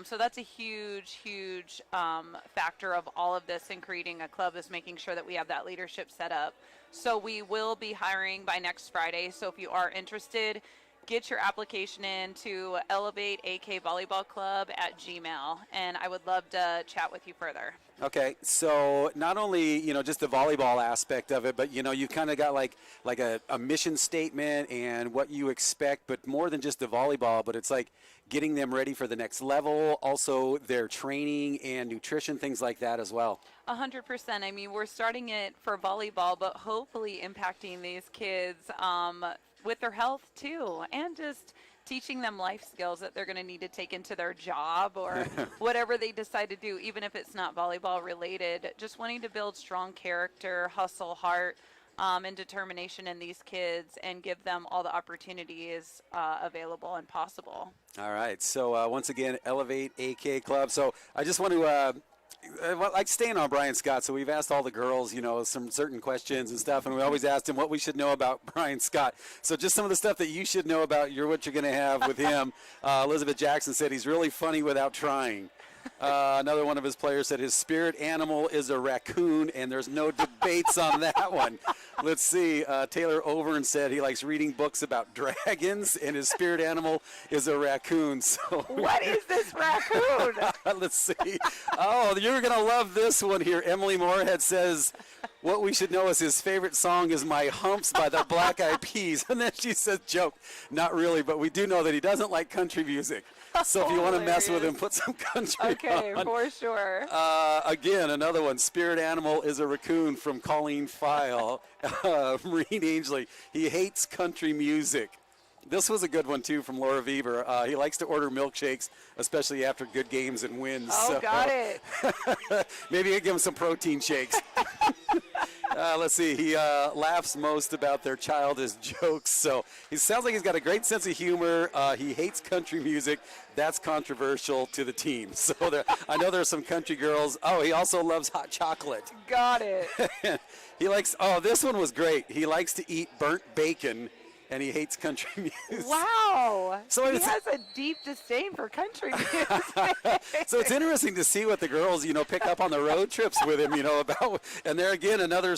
So that's a huge, huge factor of all of this in creating a club, is making sure that we have that leadership set up. So we will be hiring by next Friday. So if you are interested, get your application in to Elevate AK Volleyball Club at Gmail, and I would love to chat with you further. Okay, so not only, you know, just the volleyball aspect of it, but, you know, you kind of got like a mission statement and what you expect, but more than just the volleyball, but it's like getting them ready for the next level, also their training and nutrition, things like that as well. 100%. I mean, we're starting it for volleyball, but hopefully impacting these kids with their health too, and just teaching them life skills that they're going to need to take into their job or whatever they decide to do, even if it's not volleyball related. Just wanting to build strong character, hustle, heart, and determination in these kids, and give them all the opportunities available and possible. All right, so once again, Elevate AK Club. So I just want to like staying on Brian Scott, so we've asked all the girls, you know, some certain questions and stuff, and we always asked him what we should know about Brian Scott. So just some of the stuff that you should know about what you're going to have with him. Elizabeth Jackson said he's really funny without trying. Another one of his players said his spirit animal is a raccoon, and there's no debates on that one. Let's see. Taylor Overn said he likes reading books about dragons, and his spirit animal is a raccoon. So What is this raccoon? let's see. Oh, you're going to love this one here. Emily Moorhead says what we should know is his favorite song is My Humps by the Black Eyed Peas. And then she says, joke, not really, but we do know that he doesn't like country music. So if you want to mess with him, put some country Okay, on. for sure. Again, another one. Spirit animal is a raccoon from Colleen File. Marine Angley, he hates country music. This was a good one, too, from Laura Weaver. He likes to order milkshakes, especially after good games and wins. Oh, so, got it. maybe I give him some protein shakes. Let's see. He laughs most about their childish jokes. So he sounds like he's got a great sense of humor. He hates country music. That's controversial to the team. So I know there are some country girls. Oh, he also loves hot chocolate. Got it. He likes, this one was great. He likes to eat burnt bacon, and he hates country music. Wow. So he it's- has a deep disdain for country music. So it's interesting to see what the girls, you know, pick up on the road trips with him, you know, about. And there again, another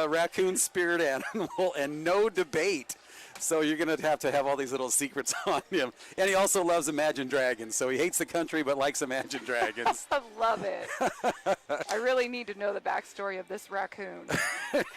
raccoon spirit animal, and no debate. So you're going to have all these little secrets on him. And he also loves Imagine Dragons. So he hates the country but likes Imagine Dragons. I love it. I really need to know the backstory of this raccoon.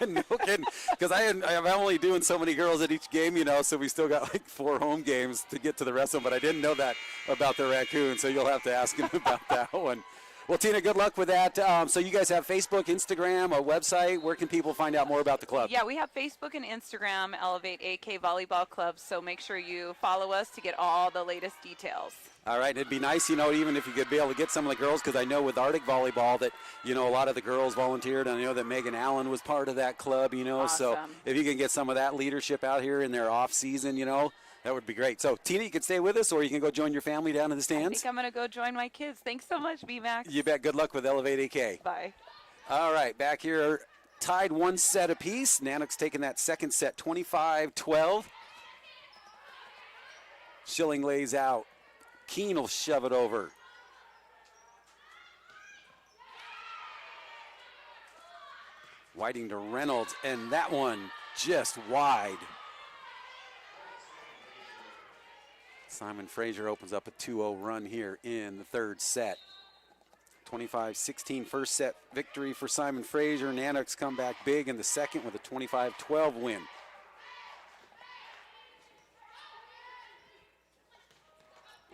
No kidding. Because I'm only doing so many girls at each game, you know, so we still got like 4 home games to get to the rest of them. But I didn't know that about the raccoon, so you'll have to ask him about that one. Well, Tina, good luck with that. So you guys have Facebook, Instagram, a website. Where can people find out more about the club? Yeah, we have Facebook and Instagram, Elevate AK Volleyball Club, so make sure you follow us to get all the latest details. All right, it'd be nice, you know, even if you could be able to get some of the girls, because I know with Arctic Volleyball that, you know, a lot of the girls volunteered, and I know that Megan Allen was part of that club, you know, so Awesome. if you can get some of that leadership out here in their off season, you know, that would be great. So, Tina, you can stay with us, or you can go join your family down in the I stands. think I'm going to go join my kids. Thanks so much, B-Max. You bet. Good luck with Elevate AK. Bye. All right, back here, tied 1 set apiece. Nanooks taking that second set, 25-12. Schilling lays out. Keene will shove it over. Whiting to Reynolds, and that one just wide. Simon Fraser opens up a 2-0 run here in the third set. 25-16 first set victory for Simon Fraser. Nanooks come back big in the second with a 25-12 win.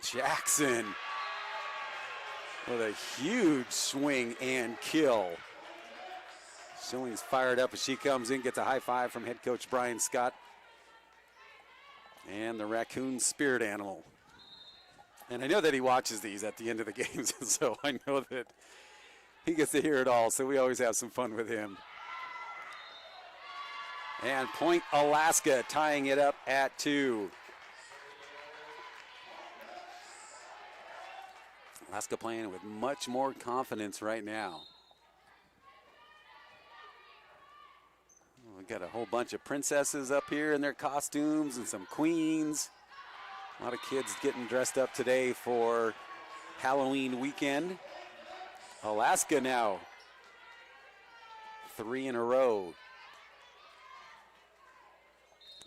Jackson with a huge swing and kill. Schilling's fired up as she comes in, gets a high five from head coach Brian Scott. And the raccoon spirit animal. And I know that he watches these at the end of the games, so I know that he gets to hear it all, so we always have some fun with him. And point Alaska tying it up at 2. Alaska playing with much more confidence right now. We've got a whole bunch of princesses up here in their costumes and some queens. A lot of kids getting dressed up today for Halloween weekend. Alaska now 3 in a row.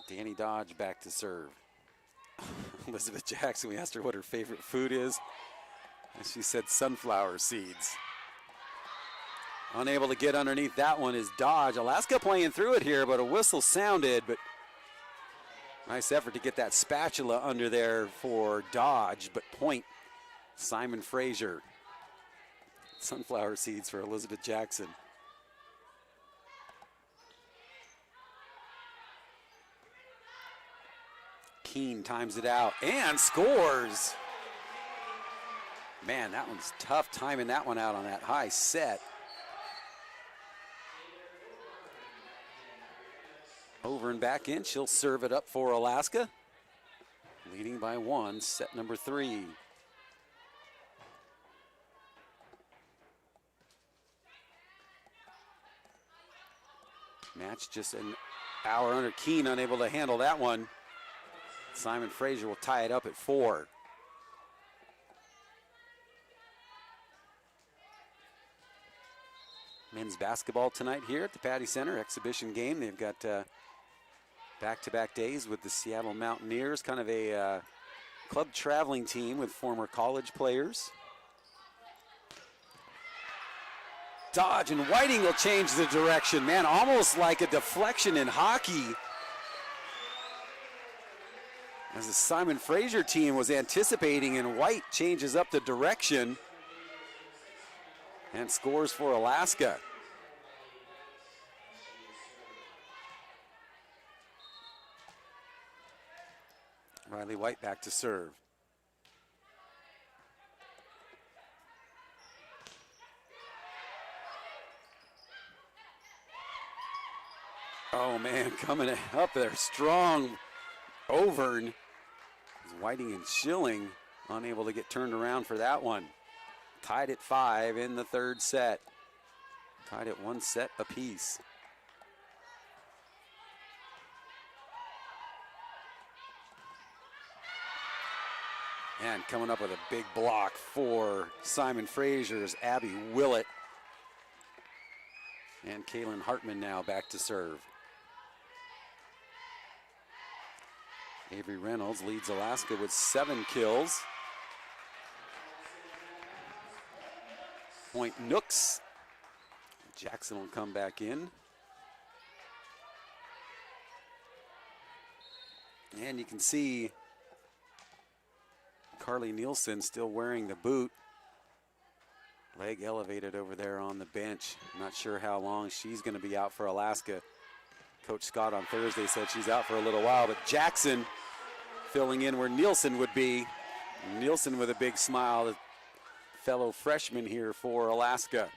Danny Dodge back to serve. Elizabeth Jackson, we asked her what her favorite food is, and she said sunflower seeds. Unable to get underneath that one is Dodge. Alaska playing through it here, but a whistle sounded, but nice effort to get that spatula under there for Dodge, but point Simon Fraser. Sunflower seeds for Elizabeth Jackson. Keene times it out and scores. Man, that one's tough timing that one out on that high set. Over and back in, she'll serve it up for Alaska. Leading by 1, set number 3. Match just an hour under. Keene unable to handle that one. Simon Fraser will tie it up at 4. Men's basketball tonight here at the Patty Center exhibition game. They've got back-to-back days with the Seattle Mountaineers, kind of a club traveling team with former college players. Dodge and Whiting will change the direction. Man, almost like a deflection in hockey. As the Simon Fraser team was anticipating, and White changes up the direction and scores for Alaska. Riley White back to serve. Oh man, coming up there strong. Overn. Whiting and Schilling unable to get turned around for that one. Tied at 5 in the third set. Tied at 1 set apiece. And coming up with a big block for Simon Fraser's Abby Willett. And Kaylin Hartman now back to serve. Avery Reynolds leads Alaska with 7 kills. Point Nooks. Jackson will come back in. And you can see Carly Nielsen still wearing the boot. Leg elevated over there on the bench. Not sure how long she's going to be out for Alaska. Coach Scott on Thursday said she's out for a little while, but Jackson filling in where Nielsen would be. Nielsen with a big smile, the fellow freshman here for Alaska.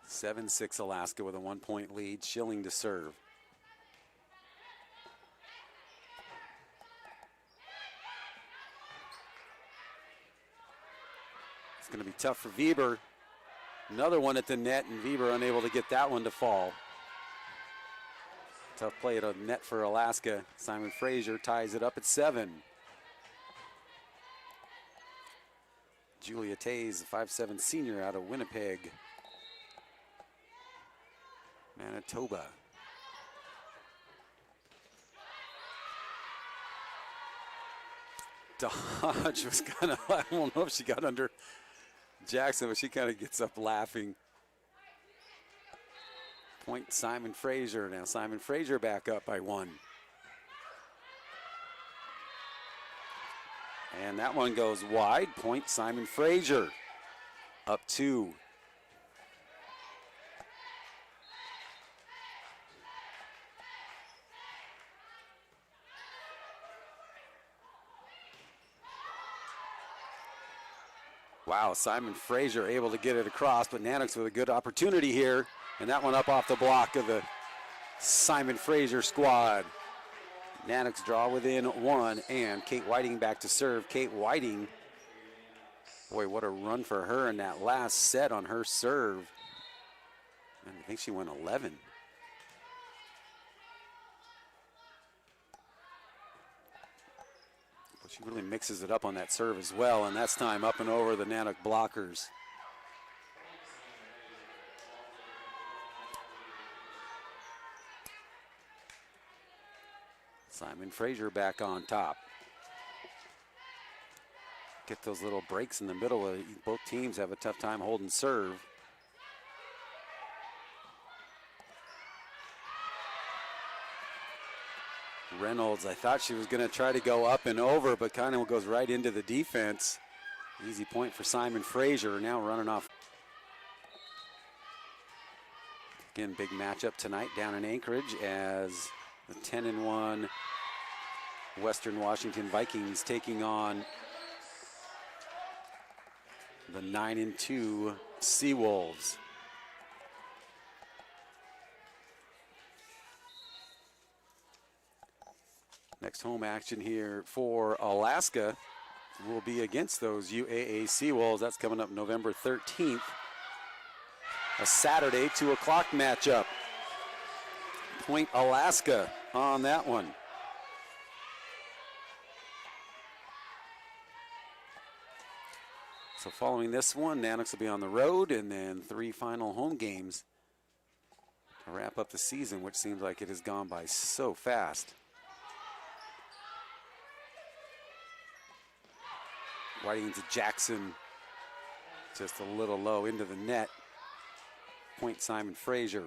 (7-6) Alaska with a 1-point lead. Schilling to serve. It's going to be tough for Weber. Another one at the net, and Weber unable to get that one to fall. Tough play at a net for Alaska. Simon Fraser ties it up at 7. Julia Tays, the 5'7" senior out of Winnipeg. Manitoba. Dodge was kind of, I don't know if she got under Jackson, but she kind of gets up laughing. Point Simon Fraser. Now Simon Fraser back up by 1. And that one goes wide. Point Simon Fraser. Up 2. Wow, Simon Fraser able to get it across, but Nanooks with a good opportunity here. And that one up off the block of the Simon Fraser squad. Nanooks draw within 1, and Kate Whiting back to serve. Kate Whiting, boy, what a run for her in that last set on her serve. And I think she went 11. But she really mixes it up on that serve as well, and that's time up and over the Nanook blockers. Simon Fraser back on top. Get those little breaks in the middle. Both teams have a tough time holding serve. Reynolds, I thought she was going to try to go up and over, but kind of goes right into the defense. Easy point for Simon Fraser, now running off. Again, big matchup tonight down in Anchorage as the 10-1 Western Washington Vikings taking on the 9-2 Seawolves. Next home action here for Alaska will be against those UAA Seawolves. That's coming up November 13th. A Saturday 2 o'clock matchup. Point Alaska on that one. So following this one, Nanooks will be on the road, and then 3 final home games to wrap up the season, which seems like it has gone by so fast. Whiting to Jackson, just a little low into the net. Point Simon Fraser.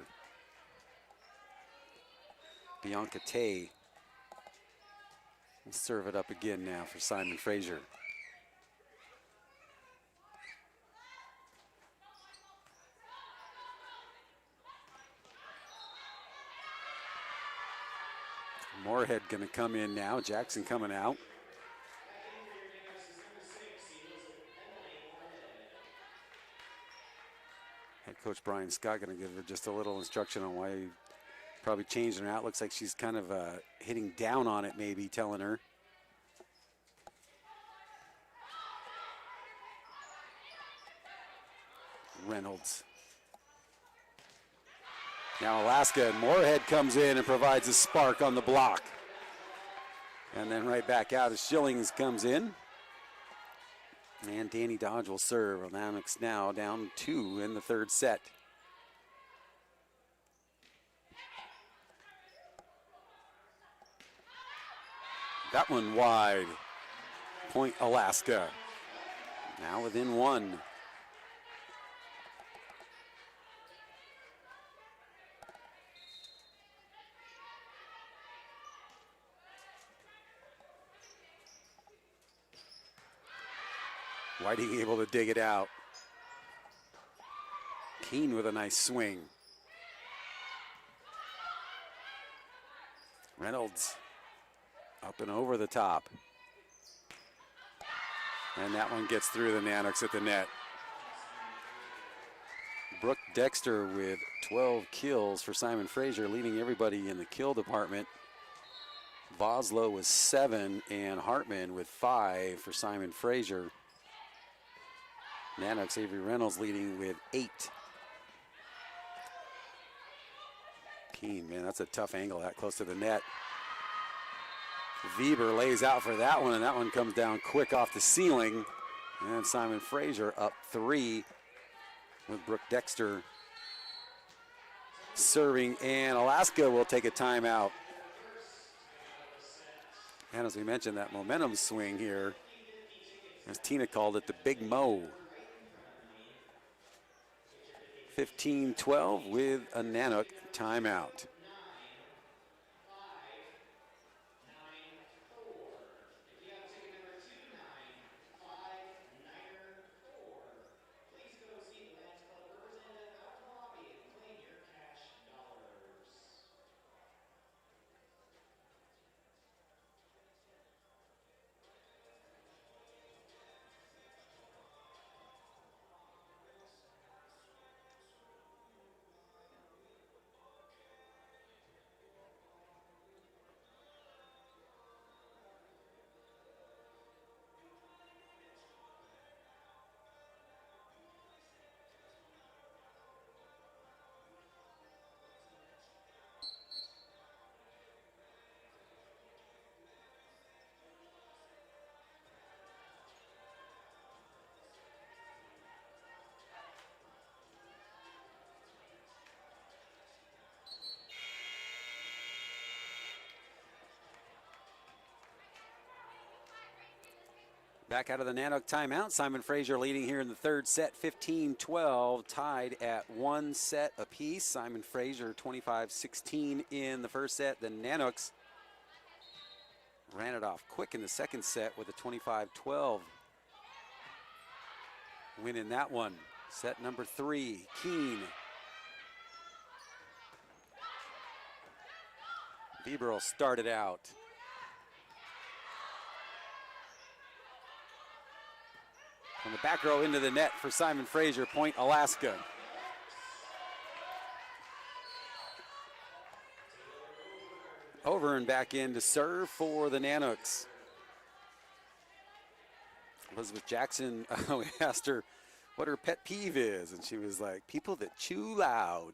Bianca Tay will serve it up again now for Simon Fraser. Moorhead going to come in now. Jackson coming out. Head coach Brian Scott going to give her just a little instruction on why he probably changed her out. Looks like she's kind of hitting down on it, maybe, telling her. Reynolds. Now Alaska, and Moorhead comes in and provides a spark on the block. And then right back out as Schillings comes in. And Danny Dodge will serve. Nanooks now down 2 in the 3rd set. That one wide. Point Alaska. Now within 1. Whiting able to dig it out. Keene with a nice swing. Reynolds up and over the top. And that one gets through the Nanooks at the net. Brooke Dexter with 12 kills for Simon Fraser, leading everybody in the kill department. Boslow with 7 and Hartman with 5 for Simon Fraser. Nanooks Avery Reynolds leading with 8. Keene, man, that's a tough angle that close to the net. Weber lays out for that one, and that one comes down quick off the ceiling. And Simon Fraser up 3 with Brooke Dexter serving, and Alaska will take a timeout. And as we mentioned, that momentum swing here, as Tina called it, the Big Mo. 15-12 with a Nanook timeout. Back out of the Nanook timeout. Simon Fraser leading here in the third set, 15-12, tied at 1 set apiece. Simon Fraser 25-16 in the first set. The Nanooks ran it off quick in the second set with a 25-12 win in that one. Set number 3, Keene. Bieberl started out. From the back row into the net for Simon Fraser, point Alaska. Over and back in to serve for the Nanooks. Elizabeth Jackson, we asked her what her pet peeve is, and she was like, people that chew loud.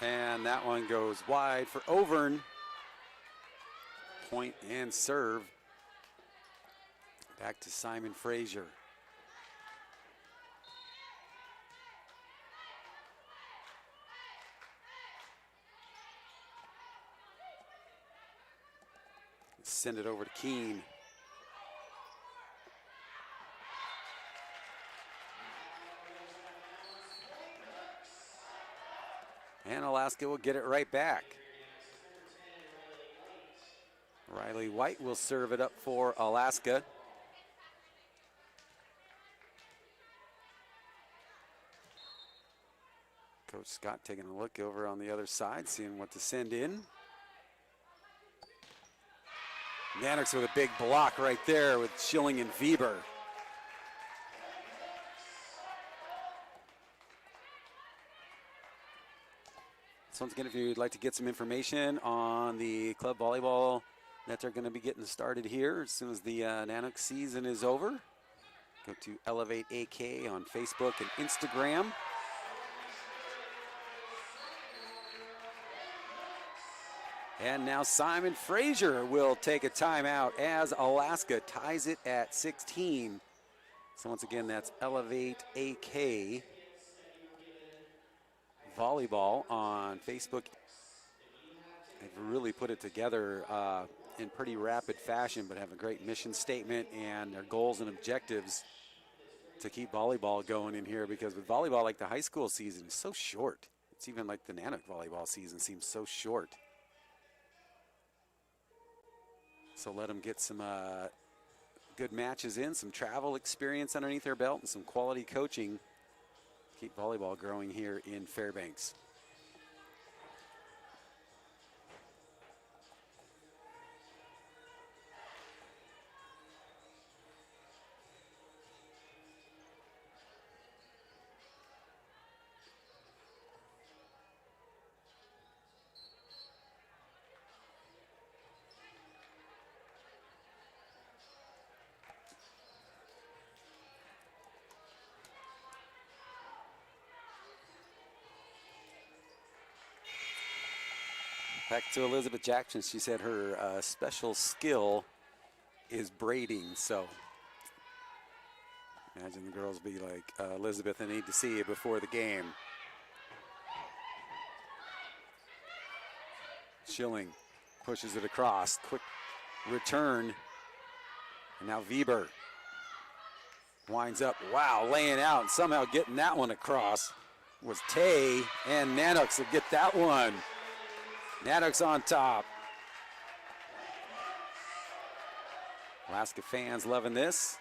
And that one goes wide for Overn. Point and serve. Back to Simon Fraser. Send it over to Keene. And Alaska will get it right back. Riley White will serve it up for Alaska. Coach Scott taking a look over on the other side, seeing what to send in. Nanooks with a big block right there with Schilling and Weber. So once again, if you'd like to get some information on the club volleyball that they're going to be getting started here as soon as the Nanook season is over, go to Elevate AK on Facebook and Instagram. And now Simon Fraser will take a timeout as Alaska ties it at 16. So once again, that's Elevate AK Volleyball on Facebook. They've really put it together in pretty rapid fashion, but have a great mission statement and their goals and objectives to keep volleyball going in here, because with volleyball, like the high school season is so short. It's even like the Nanook volleyball season seems so short. So let them get some good matches in, some travel experience underneath their belt, and some quality coaching. Keep volleyball growing here in Fairbanks. Back to Elizabeth Jackson. She said her special skill is braiding. So imagine the girls be like, Elizabeth, I need to see you before the game. Schilling pushes it across. Quick return. And now Weber winds up. Wow, laying out and somehow getting that one across was Tay, and Nanooks will get that one. Nanooks on top. Alaska fans loving this.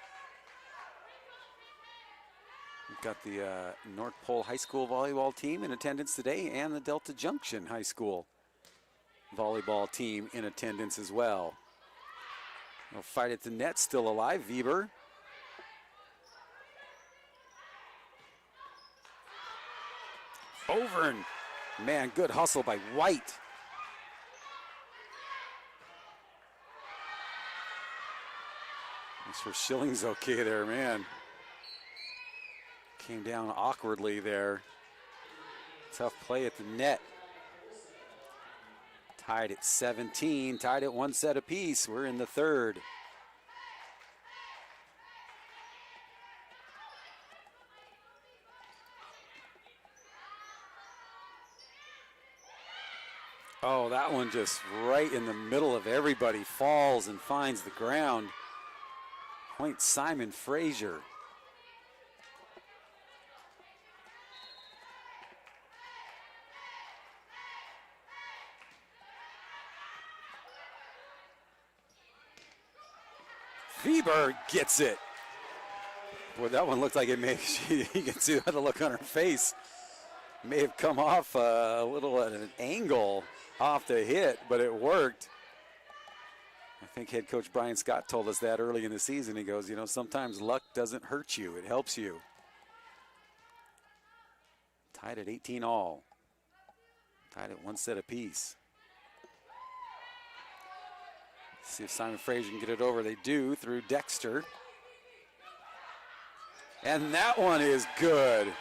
We've got the North Pole High School volleyball team in attendance today, and the Delta Junction High School volleyball team in attendance as well. They'll fight at the net, still alive. Weber. Over, and man, good hustle by White. Make sure Schilling's okay there, man. Came down awkwardly there. Tough play at the net. Tied at 17, tied at 1 set apiece. We're in the third. Oh, that one just right in the middle of everybody. Falls and finds the ground. Point Simon Fraser. Weber gets it. Boy, that one looked like it may, you can see the look on her face. May have come off a little at an angle off the hit, but it worked. I think head coach Brian Scott told us that early in the season. He goes, you know, sometimes luck doesn't hurt you, it helps you. Tied at 18 all. Tied at 1 set apiece. See if Simon Fraser can get it over. They do through Dexter. And that one is good.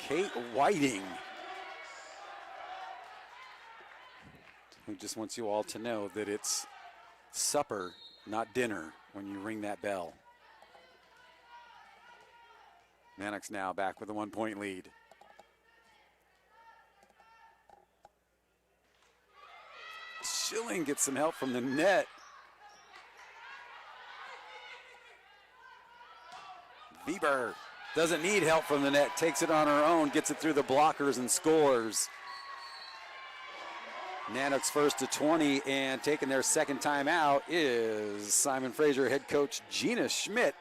Kate Whiting, who just wants you all to know that it's supper, not dinner, when you ring that bell. Nanooks now back with a 1-point lead. Schilling gets some help from the net. Weber doesn't need help from the net, takes it on her own, gets it through the blockers and scores. Nanooks first to 20, and taking their second timeout is Simon Fraser head coach Gina Schmidt,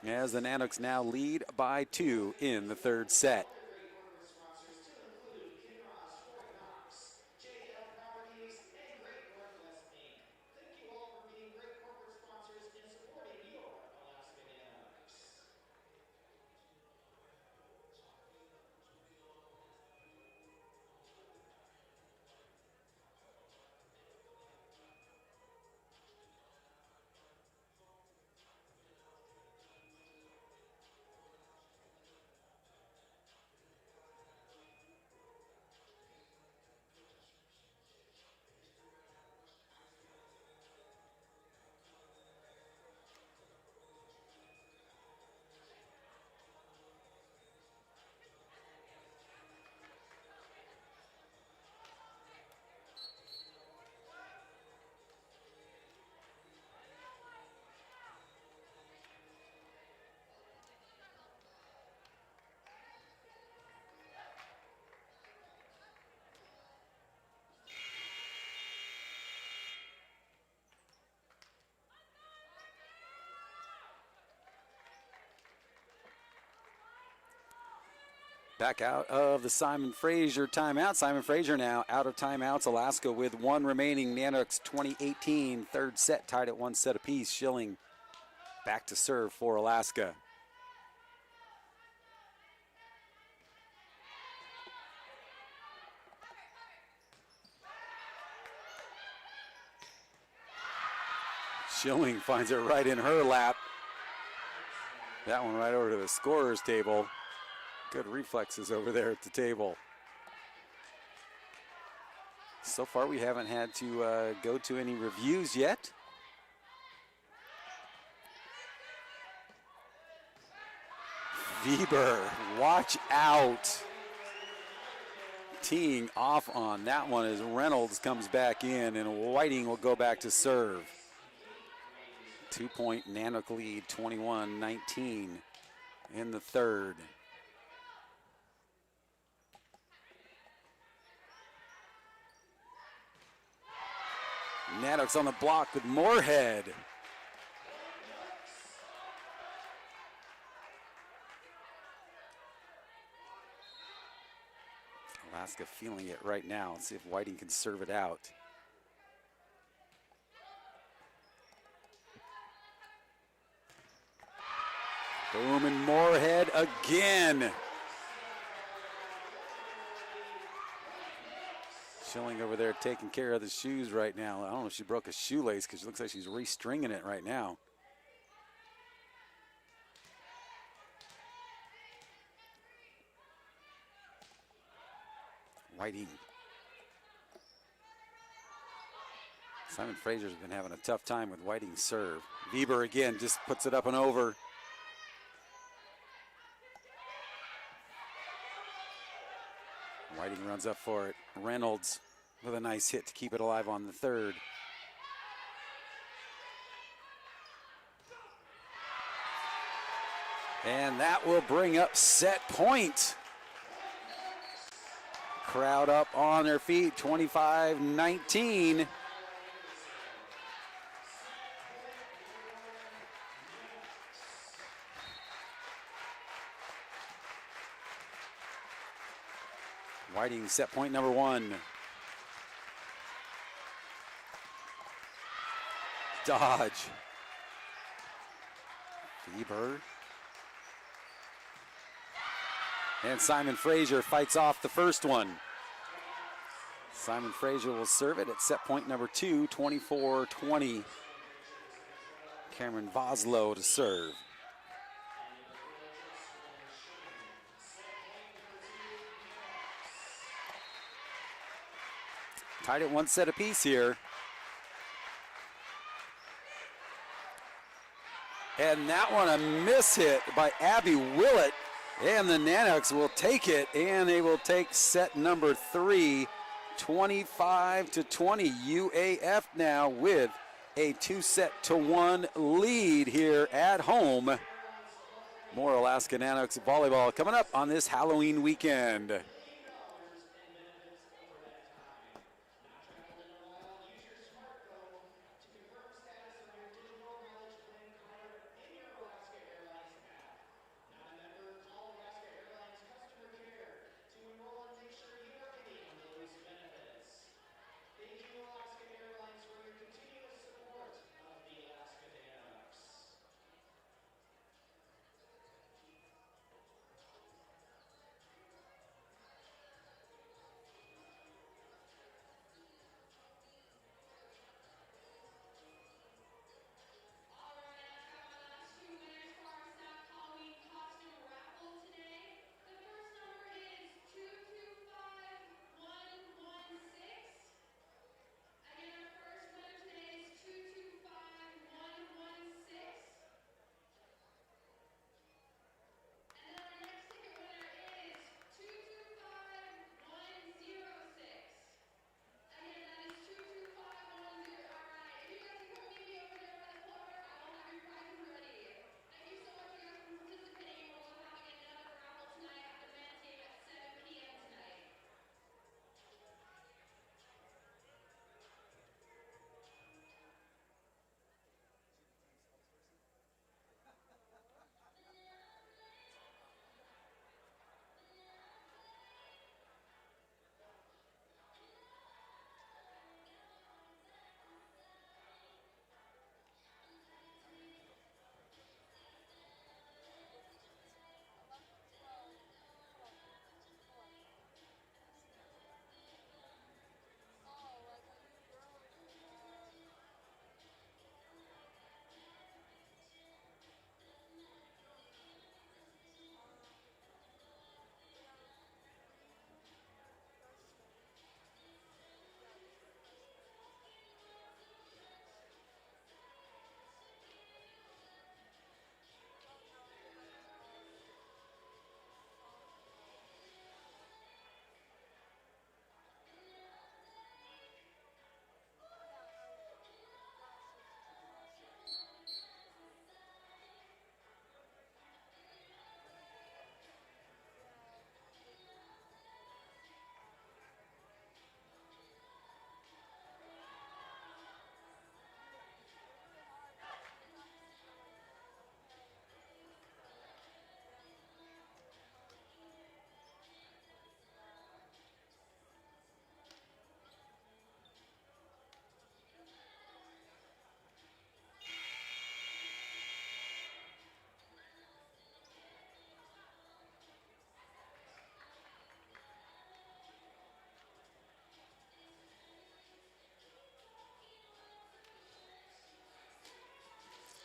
as the Nanooks now lead by 2 in the third set. Back out of the Simon Fraser timeout. Simon Fraser now out of timeouts. Alaska with 1 remaining. Nanooks 20-18. Third set tied at 1 set apiece. Schilling back to serve for Alaska. Schilling finds it right in her lap. That one right over to the scorer's table. Good reflexes over there at the table. So far, we haven't had to go to any reviews yet. Weber, watch out. teeing off on that one as Reynolds comes back in, and Whiting will go back to serve. 2-point Nanook lead, 21-19 in the third. Nanooks on the block with Moorhead. Alaska feeling it right now. Let's see if Whiting can serve it out. Boom, and Moorhead again. Schilling over there taking care of the shoes right now. I don't know if she broke a shoelace because it looks like she's restringing it right now. Whiting. Simon Fraser's been having a tough time with Whiting's serve. Bieber again just puts it up and over. Whiting runs up for it. Reynolds with a nice hit to keep it alive on the third. And that will bring up set point. Crowd up on their feet, 25-19. Whiting set point number one. Dodge. Bieber. And Simon Fraser fights off the first one. Simon Fraser will serve it at set point number two, 24-20. Cameron Voslow to serve. Tied at one set apiece here. And that one a miss hit by Abby Willett. And the Nanooks will take it, and they will take set number three, 25-20. UAF now with a 2-set-to-1 lead here at home. More Alaska Nanooks volleyball coming up on this Halloween weekend.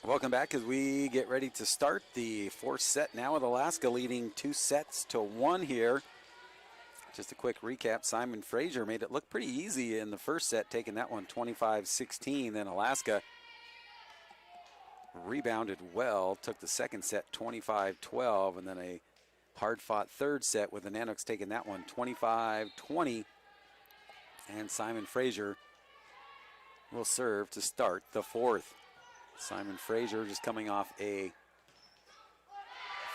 Welcome back as we get ready to start the fourth set now with Alaska leading 2-1 here. Just a quick recap, Simon Fraser made it look pretty easy in the first set, taking that one 25-16. Then Alaska rebounded well, took the second set 25-12, and then a hard-fought third set with the Nanooks taking that one 25-20. And Simon Fraser will serve to start the fourth. Simon Fraser just coming off a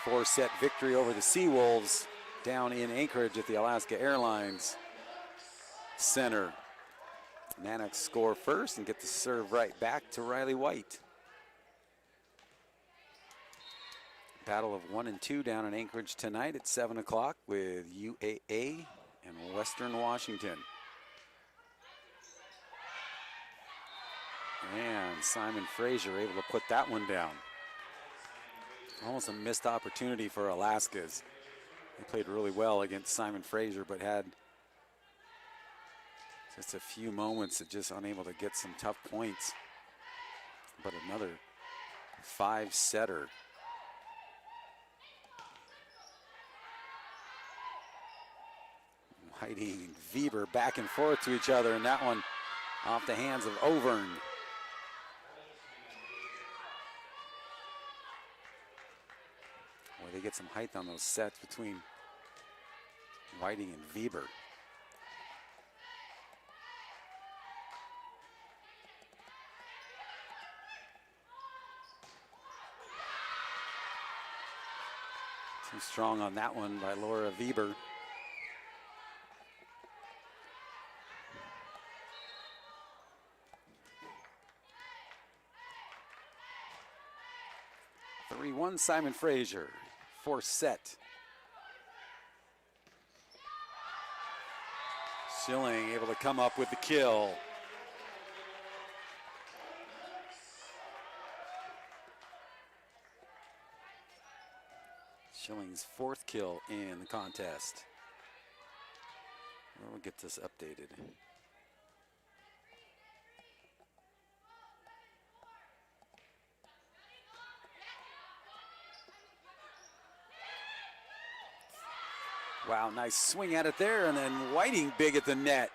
4-set victory over the Seawolves down in Anchorage at the Alaska Airlines Center. Nanooks score first and get the serve right back to Riley White. Battle of 1 and 2 down in Anchorage tonight at 7 o'clock with UAA and Western Washington. And Simon Fraser able to put that one down. Almost a missed opportunity for Alaska's. They played really well against Simon Fraser, but had just a few moments of just unable to get some tough points. But another 5-setter. Whiting and Weber back and forth to each other, and that one off the hands of Overn. Boy, they get some height on those sets between Whiting and Weber. Too strong on that one by Laura Weber. Simon Fraser, fourth set. Schilling able to come up with the kill. Schilling's fourth kill in the contest. We'll get this updated. Wow, nice swing at it there, and then Whiting big at the net.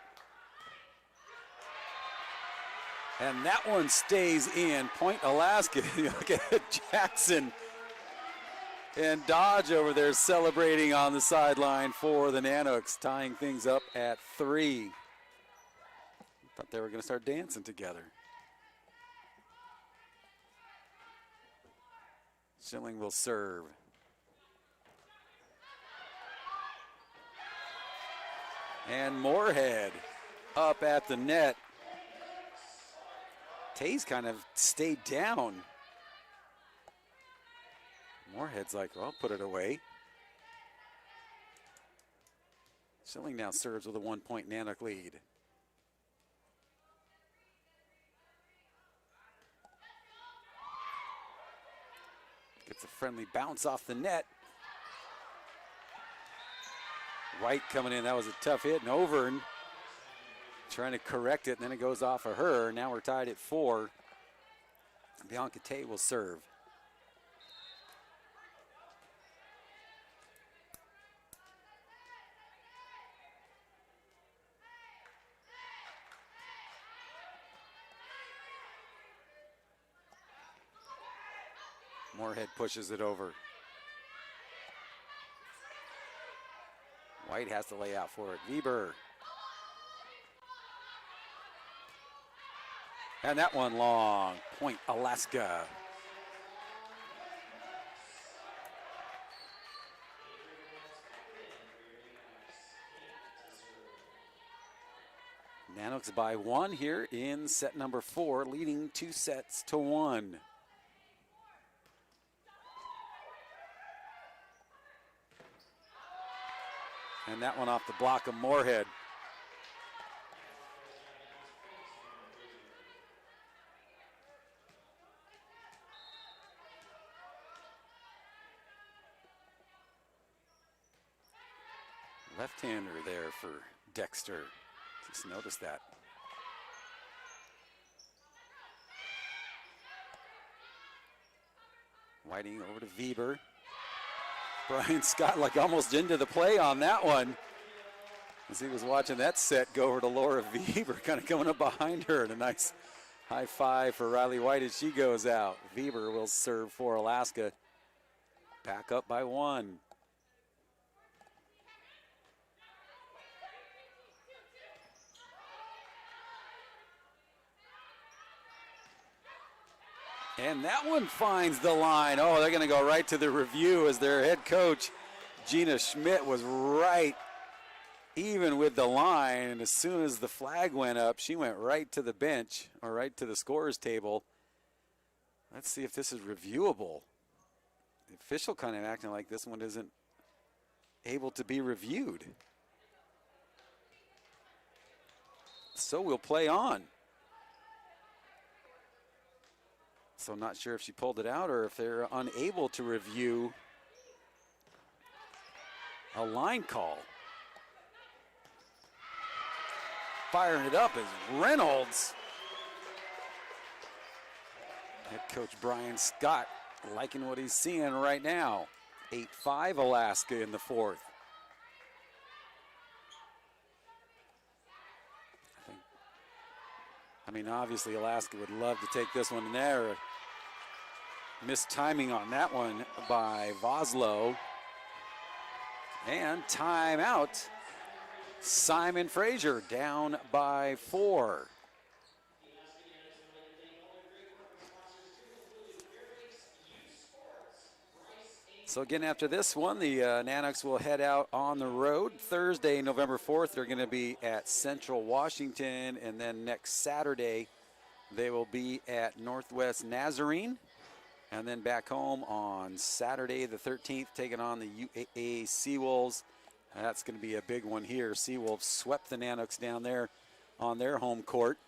And that one stays in. Point Alaska. Look at Jackson and Dodge over there celebrating on the sideline for the Nanooks, tying things up at 3. Thought they were going to start dancing together. Schilling will serve. And Moorhead up at the net. Tays kind of stayed down. Moorhead's like, well, put it away. Schilling now serves with a 1-point Nanook lead. Gets a friendly bounce off the net. White coming in, that was a tough hit, and Overn trying to correct it, and then it goes off of her. Now we're tied at 4. Bianca Tay will serve. Moorhead pushes it over. White has to lay out for it. Weber. And that one long. Point Alaska. Nanooks by 1 here in set number 4, leading 2-1. And that one off the block of Moorhead. Left-hander there for Dexter. Just noticed that. Whiting over to Weber. Brian Scott like almost into the play on that one. As he was watching that set go over to Laura Weber, kind of coming up behind her, and a nice high five for Riley White as she goes out. Weber will serve for Alaska. Back up by 1. And that one finds the line. Oh, they're going to go right to the review as their head coach, Gina Schmidt, was right even with the line. And as soon as the flag went up, she went right to the bench or right to the scorer's table. Let's see if this is reviewable. The official kind of acting like this one isn't able to be reviewed. So we'll play on. So I'm not sure if she pulled it out or if they're unable to review a line call. Firing it up is Reynolds. Head coach Brian Scott liking what he's seeing right now. 8-5 Alaska in the 4th. I mean, obviously Alaska would love to take this one in there. Missed timing on that one by Voslo. And timeout. Simon Fraser down by 4. So again, after this one, the Nanooks will head out on the road. Thursday, November 4th, they're going to be at Central Washington. And then next Saturday, they will be at Northwest Nazarene. And then back home on Saturday, the 13th, taking on the UAA Seawolves. That's going to be a big one here. Seawolves swept the Nanooks down there on their home court.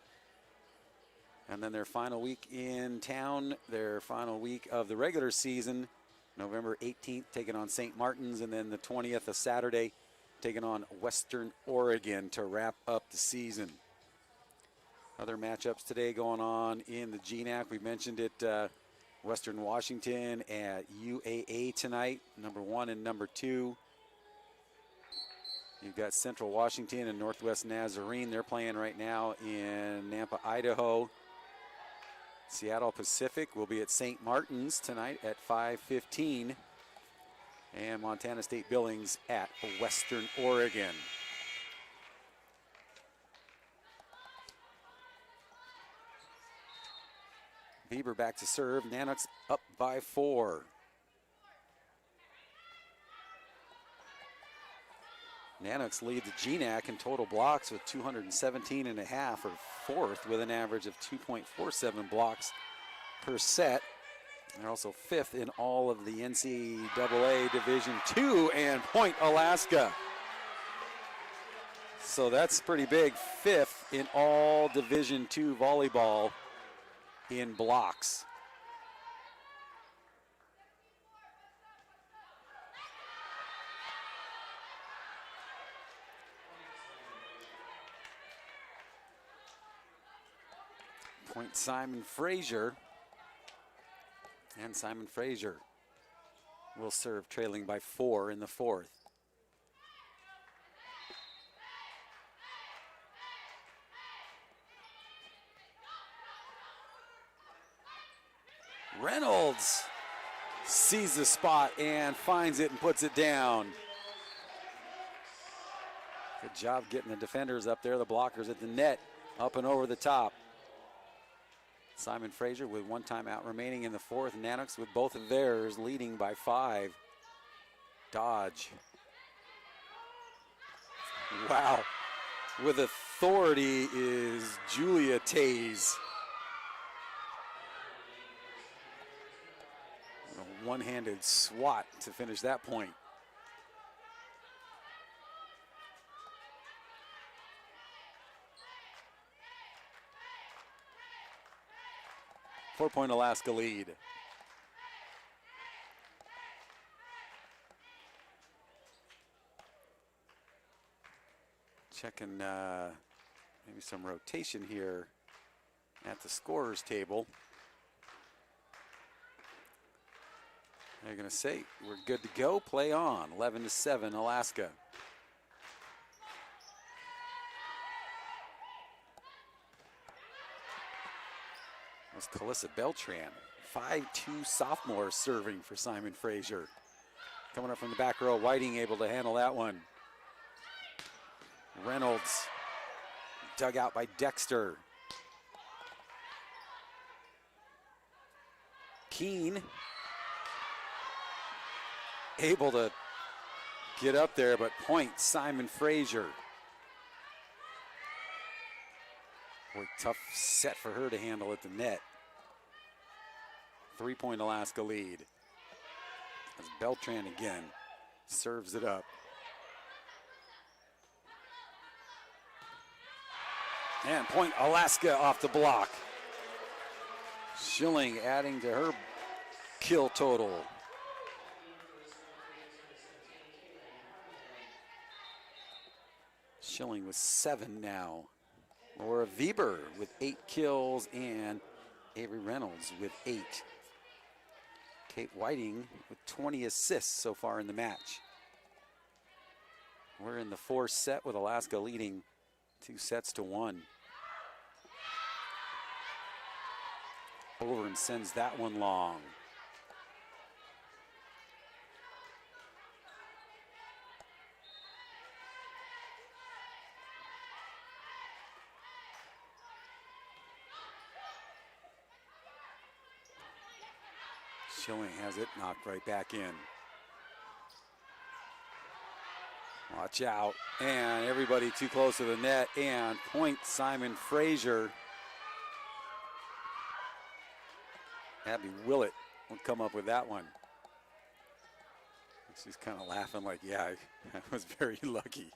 And then their final week in town, their final week of the regular season, November 18th, taking on St. Martin's, and then the 20th of Saturday, taking on Western Oregon to wrap up the season. Other matchups today going on in the GNAC. We mentioned it, Western Washington at UAA tonight, number 1 and number 2. You've got Central Washington and Northwest Nazarene. They're playing right now in Nampa, Idaho. Seattle Pacific will be at St. Martin's tonight at 5:15. And Montana State Billings at Western Oregon. Bieber back to serve. Nanooks up by 4. Nanooks lead the GNAC in total blocks with 217.5, or 4th with an average of 2.47 blocks per set. They're also 5th in all of the NCAA Division II and Point, Alaska. So that's pretty big. 5th in all Division II volleyball in blocks. Point Simon Fraser. And Simon Fraser will serve, trailing by 4 in the 4th. Reynolds sees the spot and finds it and puts it down. Good job getting the defenders up there, the blockers at the net, up and over the top. Simon Fraser with 1 timeout remaining in the 4th. Nanooks with both of theirs leading by 5. Dodge. Wow. With authority is Julia Tays. A one-handed swat to finish that point. Four-point Alaska lead. Checking maybe some rotation here at the scorer's table. They're going to say, we're good to go, play on. 11-7, Alaska. Was Calissa Beltran, 5'2" sophomore, serving for Simon Fraser. Coming up from the back row, Whiting able to handle that one. Reynolds dug out by Dexter. Keene able to get up there, but point Simon Fraser. Boy, tough set for her to handle at the net. 3-point Alaska lead. As Beltran again serves it up. And point Alaska off the block. Schilling adding to her kill total. Schilling with 7 now. Laura Weber with 8 kills and Avery Reynolds with 8. Kate Whiting with 20 assists so far in the match. We're in the 4th set with Alaska leading 2-1. Over and sends that one long. Schilling has it knocked right back in. Watch out. And everybody too close to the net. And point Simon Fraser. Abby Willett will come up with that one. She's kind of laughing like, yeah, I was very lucky.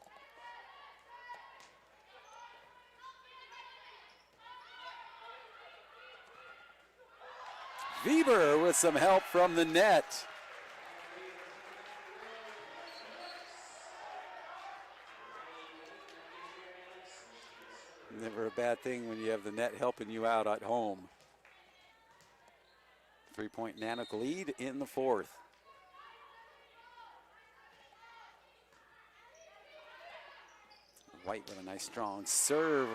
Weber with some help from the net. Never a bad thing when you have the net helping you out at home. 3-point Nanook lead in the 4th. White with a nice strong serve.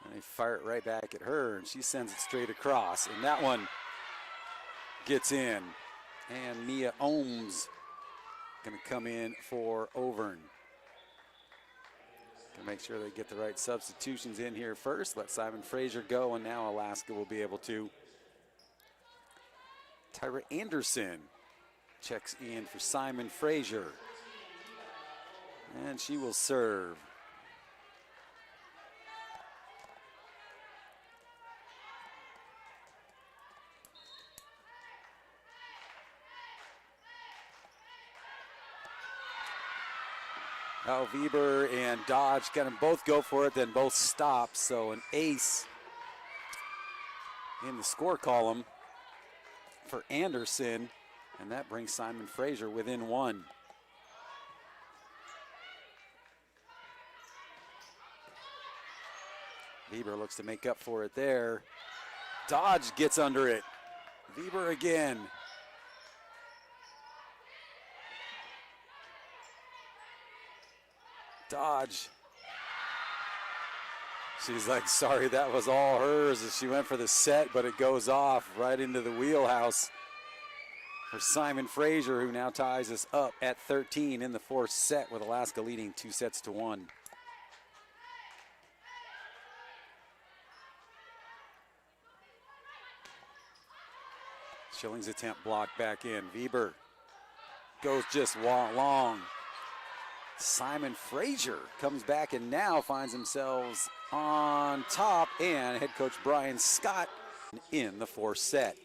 And they fire it right back at her, and she sends it straight across. And that one gets in. And Mia Ohms going to come in for Auvergne. To make sure they get the right substitutions in here first. Let Simon Fraser go, and now Alaska will be able to. Tyra Anderson checks in for Simon Fraser. And she will serve. Now Weber and Dodge kind of both go for it, then both stop. So an ace in the score column for Anderson, and that brings Simon Fraser within 1. Weber looks to make up for it there. Dodge gets under it. Weber again. Dodge. She's like, sorry, that was all hers as she went for the set, but it goes off right into the wheelhouse for Simon Fraser, who now ties us up at 13 in the 4th set with Alaska leading 2-1. Schilling's attempt blocked back in. Weber goes just long. Simon Fraser comes back and now finds themselves on top, and head coach Brian Scott in the 4th set.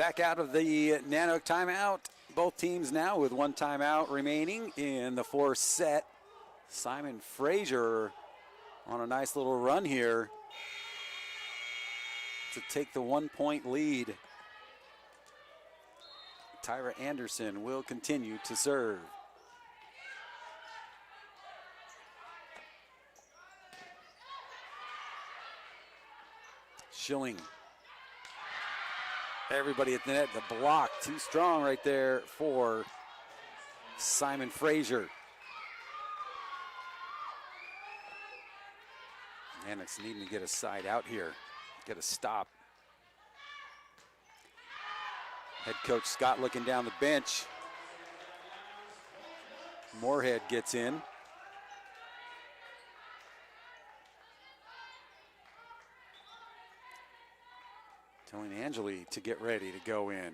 Back out of the Nanook timeout. Both teams now with one timeout remaining in the fourth set. Simon Fraser on a nice little run here to take the 1-point lead. Tyra Anderson will continue to serve. Schilling. Everybody at the net, the block too strong right there for Simon Fraser. Nanooks needing to get a side out here, get a stop. Head coach Scott looking down the bench. Moorhead gets in. Telling Angeli to get ready to go in.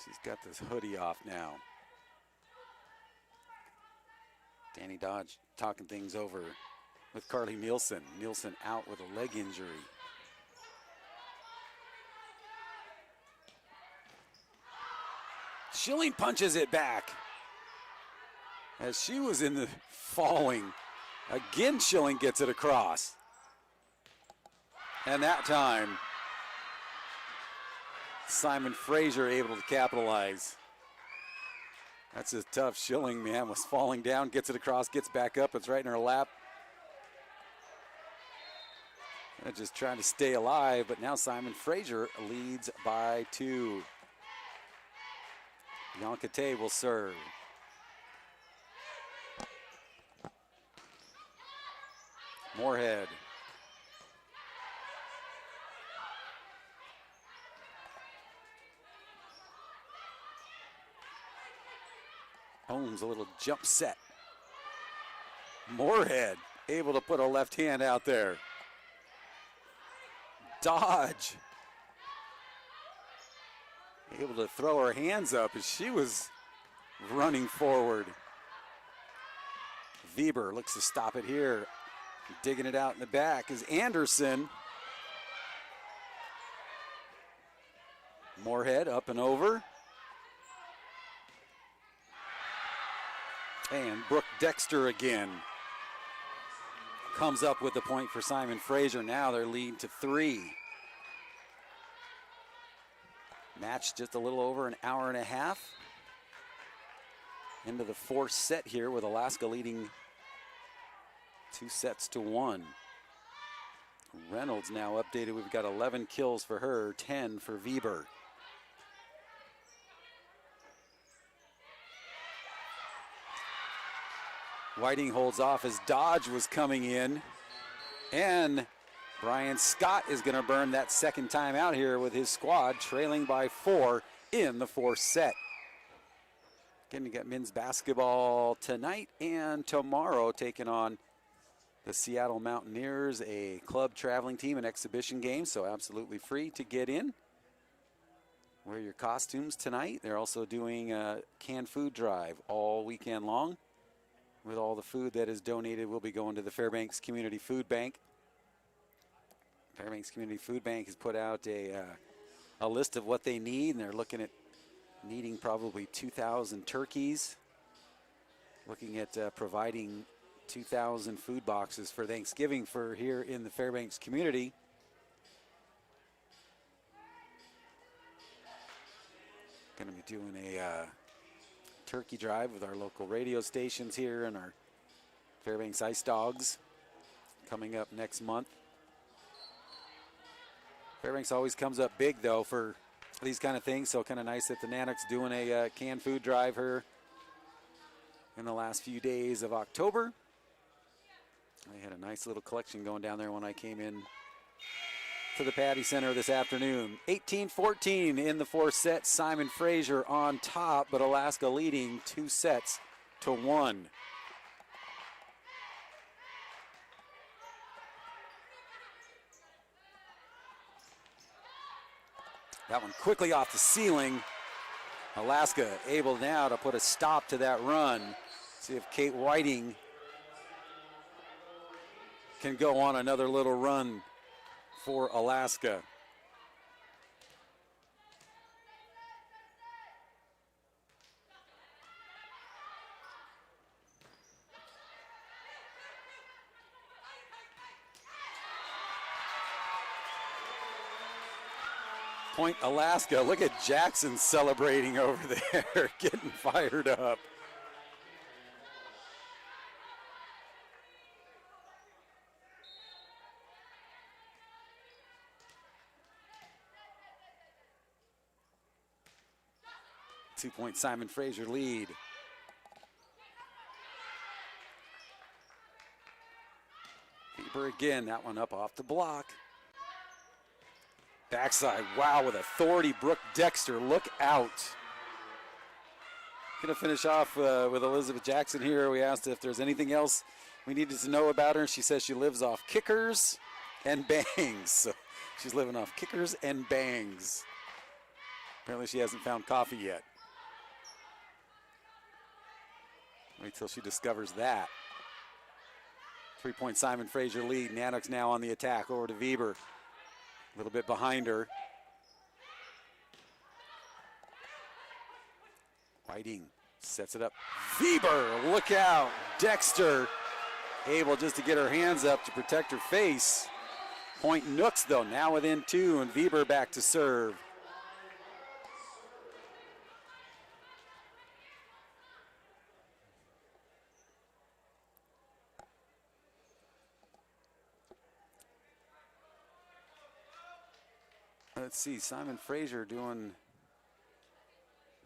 She's got this hoodie off now. Danny Dodge talking things over with Carly Nielsen. Nielsen out with a leg injury. Schilling punches it back. As she was in the falling, again Schilling gets it across. And that time, Simon Fraser able to capitalize. That's a tough. Schilling, man, was falling down, gets it across, gets back up. It's right in her lap. And just trying to stay alive, but now Simon Fraser leads by 2. Yonkate will serve. Moorhead. Holmes a little jump set. Moorhead able to put a left hand out there. Dodge able to throw her hands up as she was running forward. Weber looks to stop it here. Digging it out in the back is Anderson. Moorhead up and over. And Brooke Dexter again comes up with the point for Simon Fraser. Now they're leading to 3. Match just a little over an hour and a half. Into the fourth set here with Alaska leading 2-1. Reynolds now updated. We've got 11 kills for her, 10 for Weber. Whiting holds off as Dodge was coming in. And Brian Scott is going to burn that second time out here with his squad, trailing by 4 in the fourth set. Again, you got men's basketball tonight and tomorrow taking on the Seattle Mountaineers, a club traveling team, an exhibition game, so absolutely free to get in. Wear your costumes tonight. They're also doing a canned food drive all weekend long. With all the food that is donated, will be going to the Fairbanks Community Food Bank. Fairbanks Community Food Bank has put out a list of what they need, and they're looking at needing probably 2,000 turkeys. Looking at providing 2,000 food boxes for Thanksgiving for here in the Fairbanks community. Going to be doing a turkey drive with our local radio stations here and our Fairbanks Ice Dogs coming up next month. Fairbanks always comes up big though for these kind of things, so kind of nice that the Nanooks doing a canned food drive here in the last few days of October. They had a nice little collection going down there when I came in to the Patty Center this afternoon. 18-14 in the fourth set. Simon Fraser on top, but Alaska leading 2-1. That one quickly off the ceiling. Alaska able now to put a stop to that run. See if Kate Whiting can go on another little run for Alaska. Point Alaska. Look at Jackson celebrating over there, getting fired up. Two-point Simon Fraser lead. Bieber again, that one up off the block. Backside, wow, with authority, Brooke Dexter, look out. Gonna finish off with Elizabeth Jackson here. We asked if there's anything else we needed to know about her. She says she lives off kickers and bangs. So she's living off kickers and bangs. Apparently she hasn't found coffee yet. Wait till she discovers that. 3-point Simon Fraser lead. Nanooks now on the attack over to Weber. A little bit behind her. Whiting sets it up. Weber, look out. Dexter able just to get her hands up to protect her face. Point Nooks though, now within 2, and Weber back to serve. Let's see, Simon Fraser doing,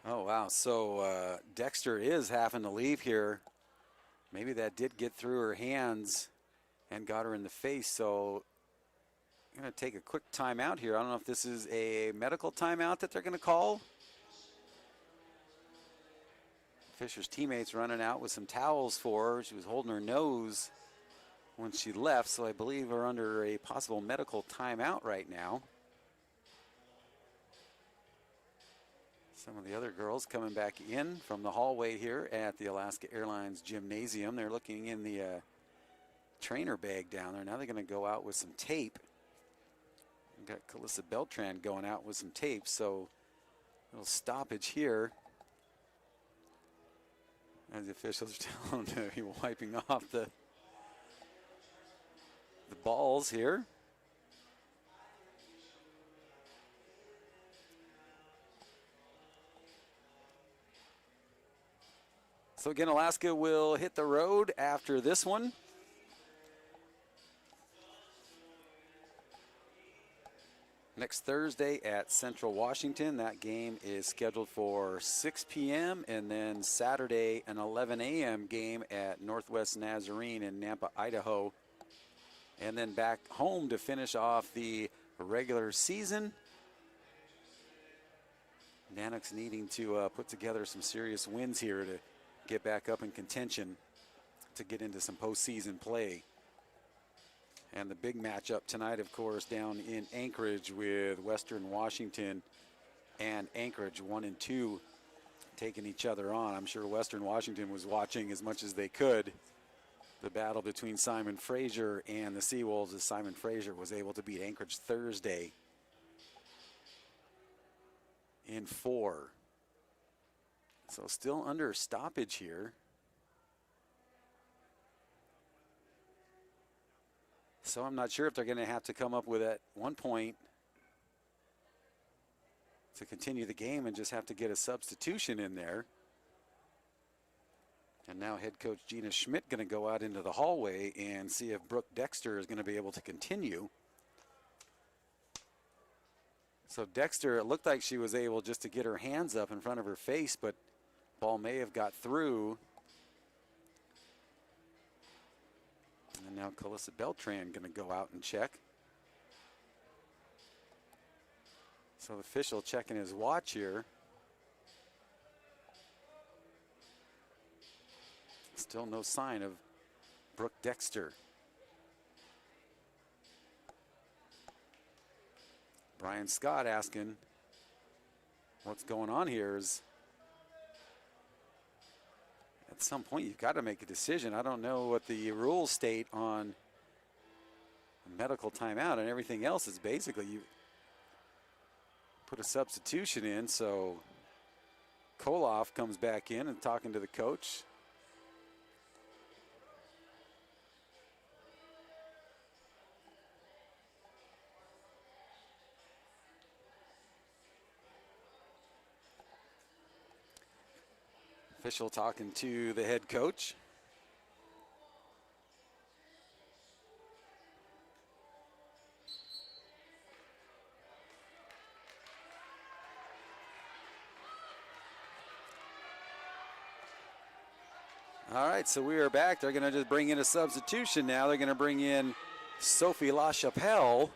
oh wow, so Dexter is having to leave here. Maybe that did get through her hands and got her in the face, so I'm gonna take a quick timeout here. I don't know if this is a medical timeout that they're gonna call. Fisher's teammates running out with some towels for her. She was holding her nose when she left, so I believe we're under a possible medical timeout right now. Some of the other girls coming back in from the hallway here at the Alaska Airlines Gymnasium. They're looking in the trainer bag down there. Now they're going to go out with some tape. We've got Calissa Beltran going out with some tape, so a little stoppage here. As the officials are telling them to be wiping off the balls here. So again, Alaska will hit the road after this one. Next Thursday at Central Washington. That game is scheduled for 6 p.m. and then Saturday an 11 a.m. game at Northwest Nazarene in Nampa, Idaho. And then back home to finish off the regular season. Nanooks needing to put together some serious wins here to get back up in contention to get into some postseason play. And the big matchup tonight, of course, down in Anchorage with Western Washington and Anchorage 1 and 2 taking each other on. I'm sure Western Washington was watching as much as they could the battle between Simon Fraser and the Seawolves, as Simon Fraser was able to beat Anchorage Thursday in 4. So still under stoppage here. So I'm not sure if they're going to have to come up with at one point to continue the game and just have to get a substitution in there. And now head coach Gina Schmidt going to go out into the hallway and see if Brooke Dexter is going to be able to continue. So Dexter, it looked like she was able just to get her hands up in front of her face, but ball may have got through. And now Calissa Beltran going to go out and check. So the official checking his watch here. Still no sign of Brooke Dexter. Brian Scott asking what's going on here. Is at some point you've got to make a decision. I don't know what the rules state on medical timeout, and everything else is basically you put a substitution in. So Koloff comes back in and talking to the coach. Official talking to the head coach. All right, so we are back. They're going to just bring in a substitution now. They're going to bring in Sophie LaChapelle.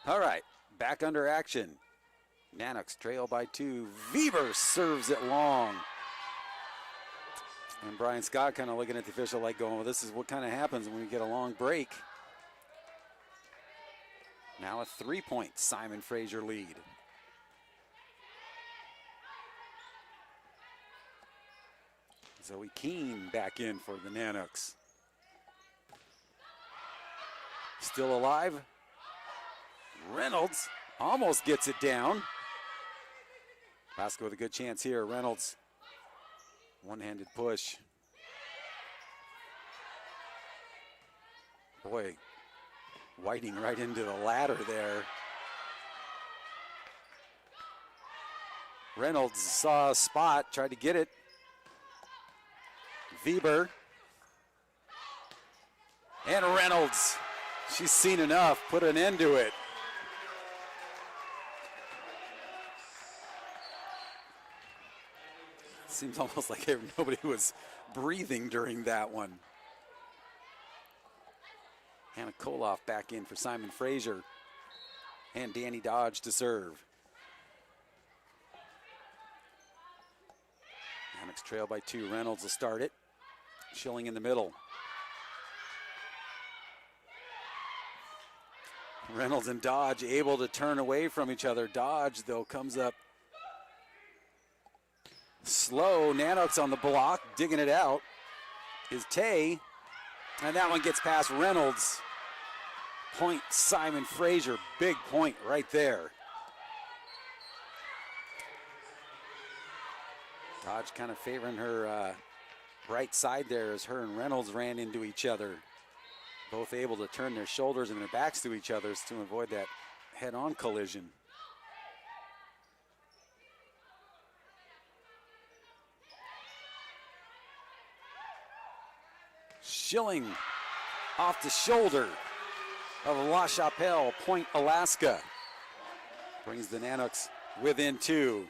All right, back under action. Nanooks trail by 2. Weber serves it long. And Brian Scott kind of looking at the official like going, well, this is what kind of happens when we get a long break. Now a 3-point Simon Fraser lead. Zoe Keene back in for the Nanooks. Still alive. Reynolds almost gets it down. Alaska with a good chance here. Reynolds, one-handed push. Boy, Whiting right into the ladder there. Reynolds saw a spot, tried to get it. Weber. And Reynolds. She's seen enough, put an end to it. Seems almost like nobody was breathing during that one. Hannah Koloff back in for Simon Fraser. And Danny Dodge to serve. Nanooks trail by 2. Reynolds will start it. Schilling in the middle. Reynolds and Dodge able to turn away from each other. Dodge, though, comes up slow. Nanooks on the block, digging it out is Tay. And that one gets past Reynolds. Point Simon Fraser, big point right there. Dodge kind of favoring her right side there as her and Reynolds ran into each other. Both able to turn their shoulders and their backs to each other to avoid that head-on collision. Schilling off the shoulder of LaChapelle, Point, Alaska. Brings the Nanooks within 2.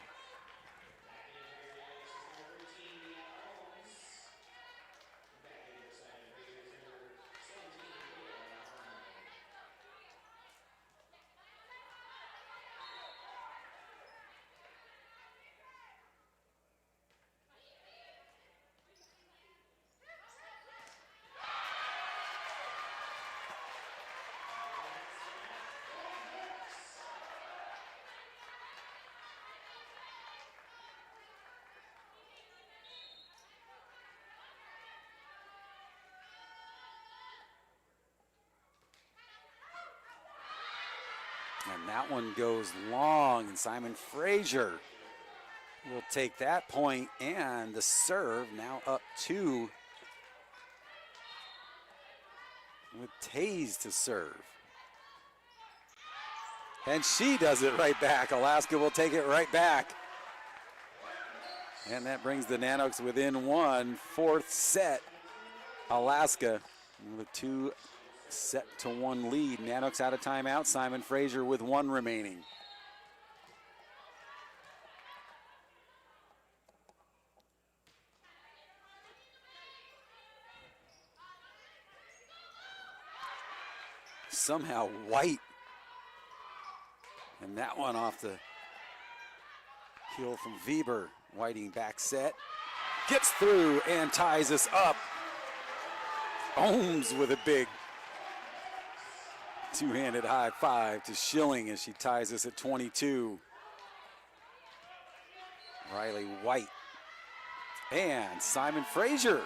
And that one goes long, and Simon Fraser will take that point, and the serve now up 2 with Taze to serve. And she does it right back. Alaska will take it right back. And that brings the Nanooks within 1. 4th set. Alaska with a 2-1 lead. Nanooks out of timeout. Simon Fraser with 1 remaining. Somehow White. And that one off the heel from Weber. Whiting back set. Gets through and ties us up. Ohms with a big two-handed high five to Schilling as she ties us at 22. Riley White and Simon Fraser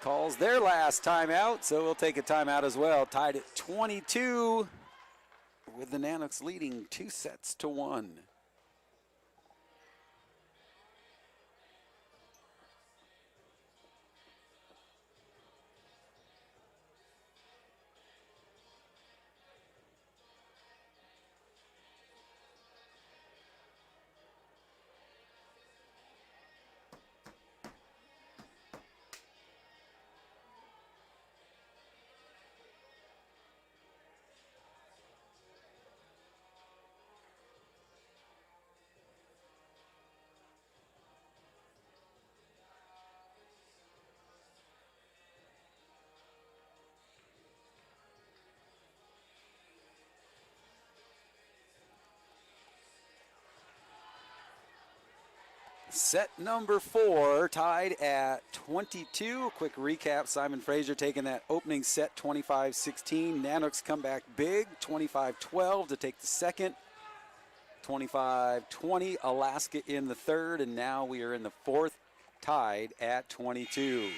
calls their last timeout, so we'll take a timeout as well. Tied at 22 with the Nanooks leading 2-1. Set number 4 tied at 22. A quick recap, Simon Fraser taking that opening set 25-16. Nanooks come back big, 25-12 to take the second. 25-20, Alaska in the third, and now we are in the fourth, tied at 22.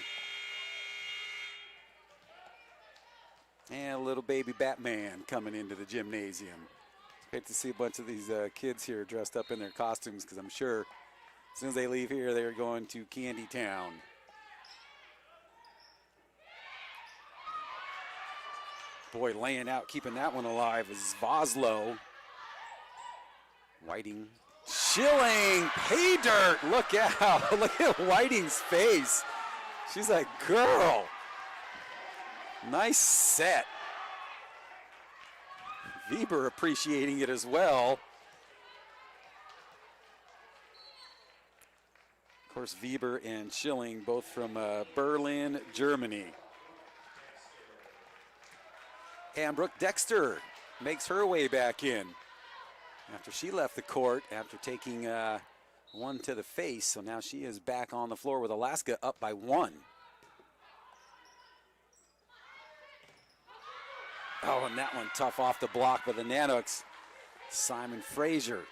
And a little baby Batman coming into the gymnasium. It's great to see a bunch of these kids here dressed up in their costumes, because I'm sure as soon as they leave here, they're going to Candy Town. Boy, laying out, keeping that one alive is Voslo. Whiting, Schilling, pay dirt. Look out, look at Whiting's face. She's like, girl. Nice set. Weber appreciating it as well. Of course, Weber and Schilling, both from Berlin, Germany. And Brooke Dexter makes her way back in after she left the court after taking one to the face. So now she is back on the floor with Alaska up by 1. Oh, and that one tough off the block by the Nanooks. Simon Fraser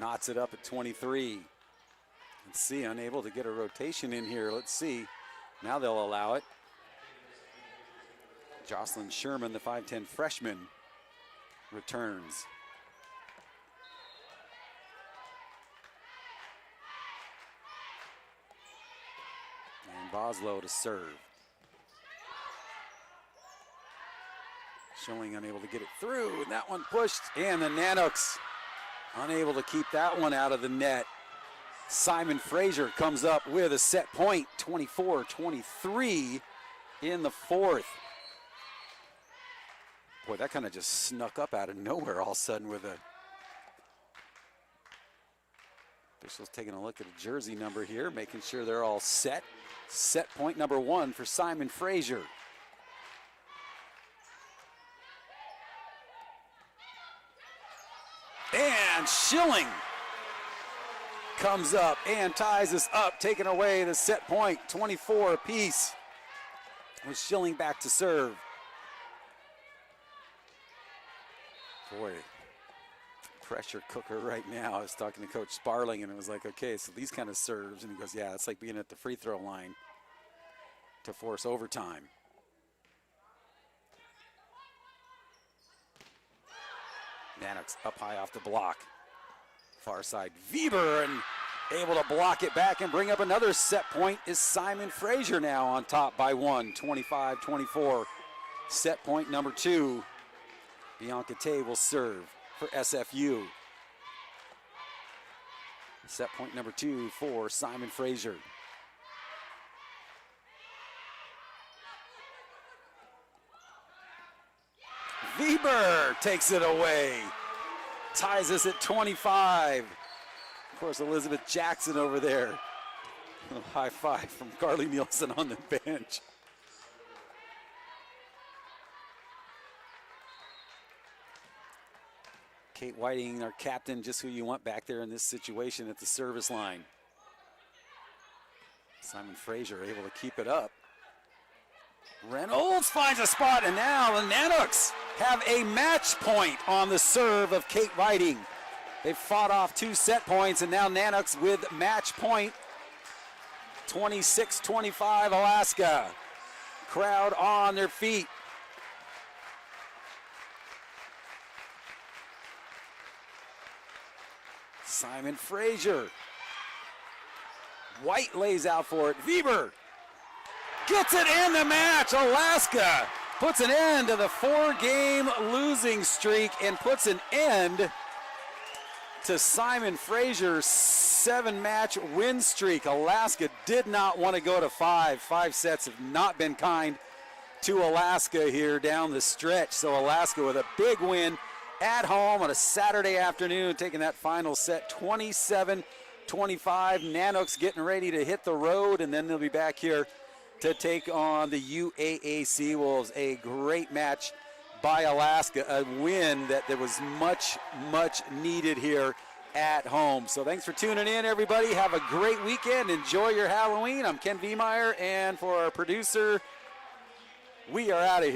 knots it up at 23. Let's see, unable to get a rotation in here. Let's see. Now they'll allow it. Jocelyn Sherman, the 5'10 freshman, returns. And Voslo to serve. Schilling unable to get it through, and that one pushed, and the Nanooks unable to keep that one out of the net. Simon Fraser comes up with a set point, 24-23 in the fourth. Boy, that kind of just snuck up out of nowhere all of a sudden with a... Officials taking a look at a jersey number here, making sure they're all set. Set point number 1 for Simon Fraser. And Schilling comes up and ties us up, taking away the set point, 24 apiece. With Schilling back to serve. Boy, pressure cooker right now. I was talking to Coach Sparling, and it was like, okay, so these kind of serves. And he goes, yeah, it's like being at the free throw line to force overtime. Nanooks up high off the block. Far side, Weber, and able to block it back and bring up another set point is Simon Fraser now on top by 1, 25-24. Set point number 2. Bianca Tay will serve for SFU. Set point number 2 for Simon Fraser. Weber takes it away. Ties us at 25. Of course, Elizabeth Jackson over there. A little high five from Carly Nielsen on the bench. Kate Whiting, our captain, just who you want back there in this situation at the service line. Simon Fraser able to keep it up. Reynolds finds a spot, and now the Nanooks have a match point on the serve of Kate Whiting. They fought off 2 set points, and now Nanooks with match point. 26-25 Alaska. Crowd on their feet. Simon Fraser. White lays out for it. Weber gets it in the match. Alaska puts an end to the 4-game losing streak and puts an end to Simon Fraser's 7-match win streak. Alaska did not want to go to 5. 5 sets have not been kind to Alaska here down the stretch. So Alaska with a big win at home on a Saturday afternoon, taking that final set 27-25. Nanooks getting ready to hit the road, and then they'll be back here to take on the UAAC Wolves. A great match by Alaska, a win that there was much, much needed here at home. So thanks for tuning in, everybody. Have a great weekend. Enjoy your Halloween. I'm Ken Viemeyer, and for our producer, we are out of here.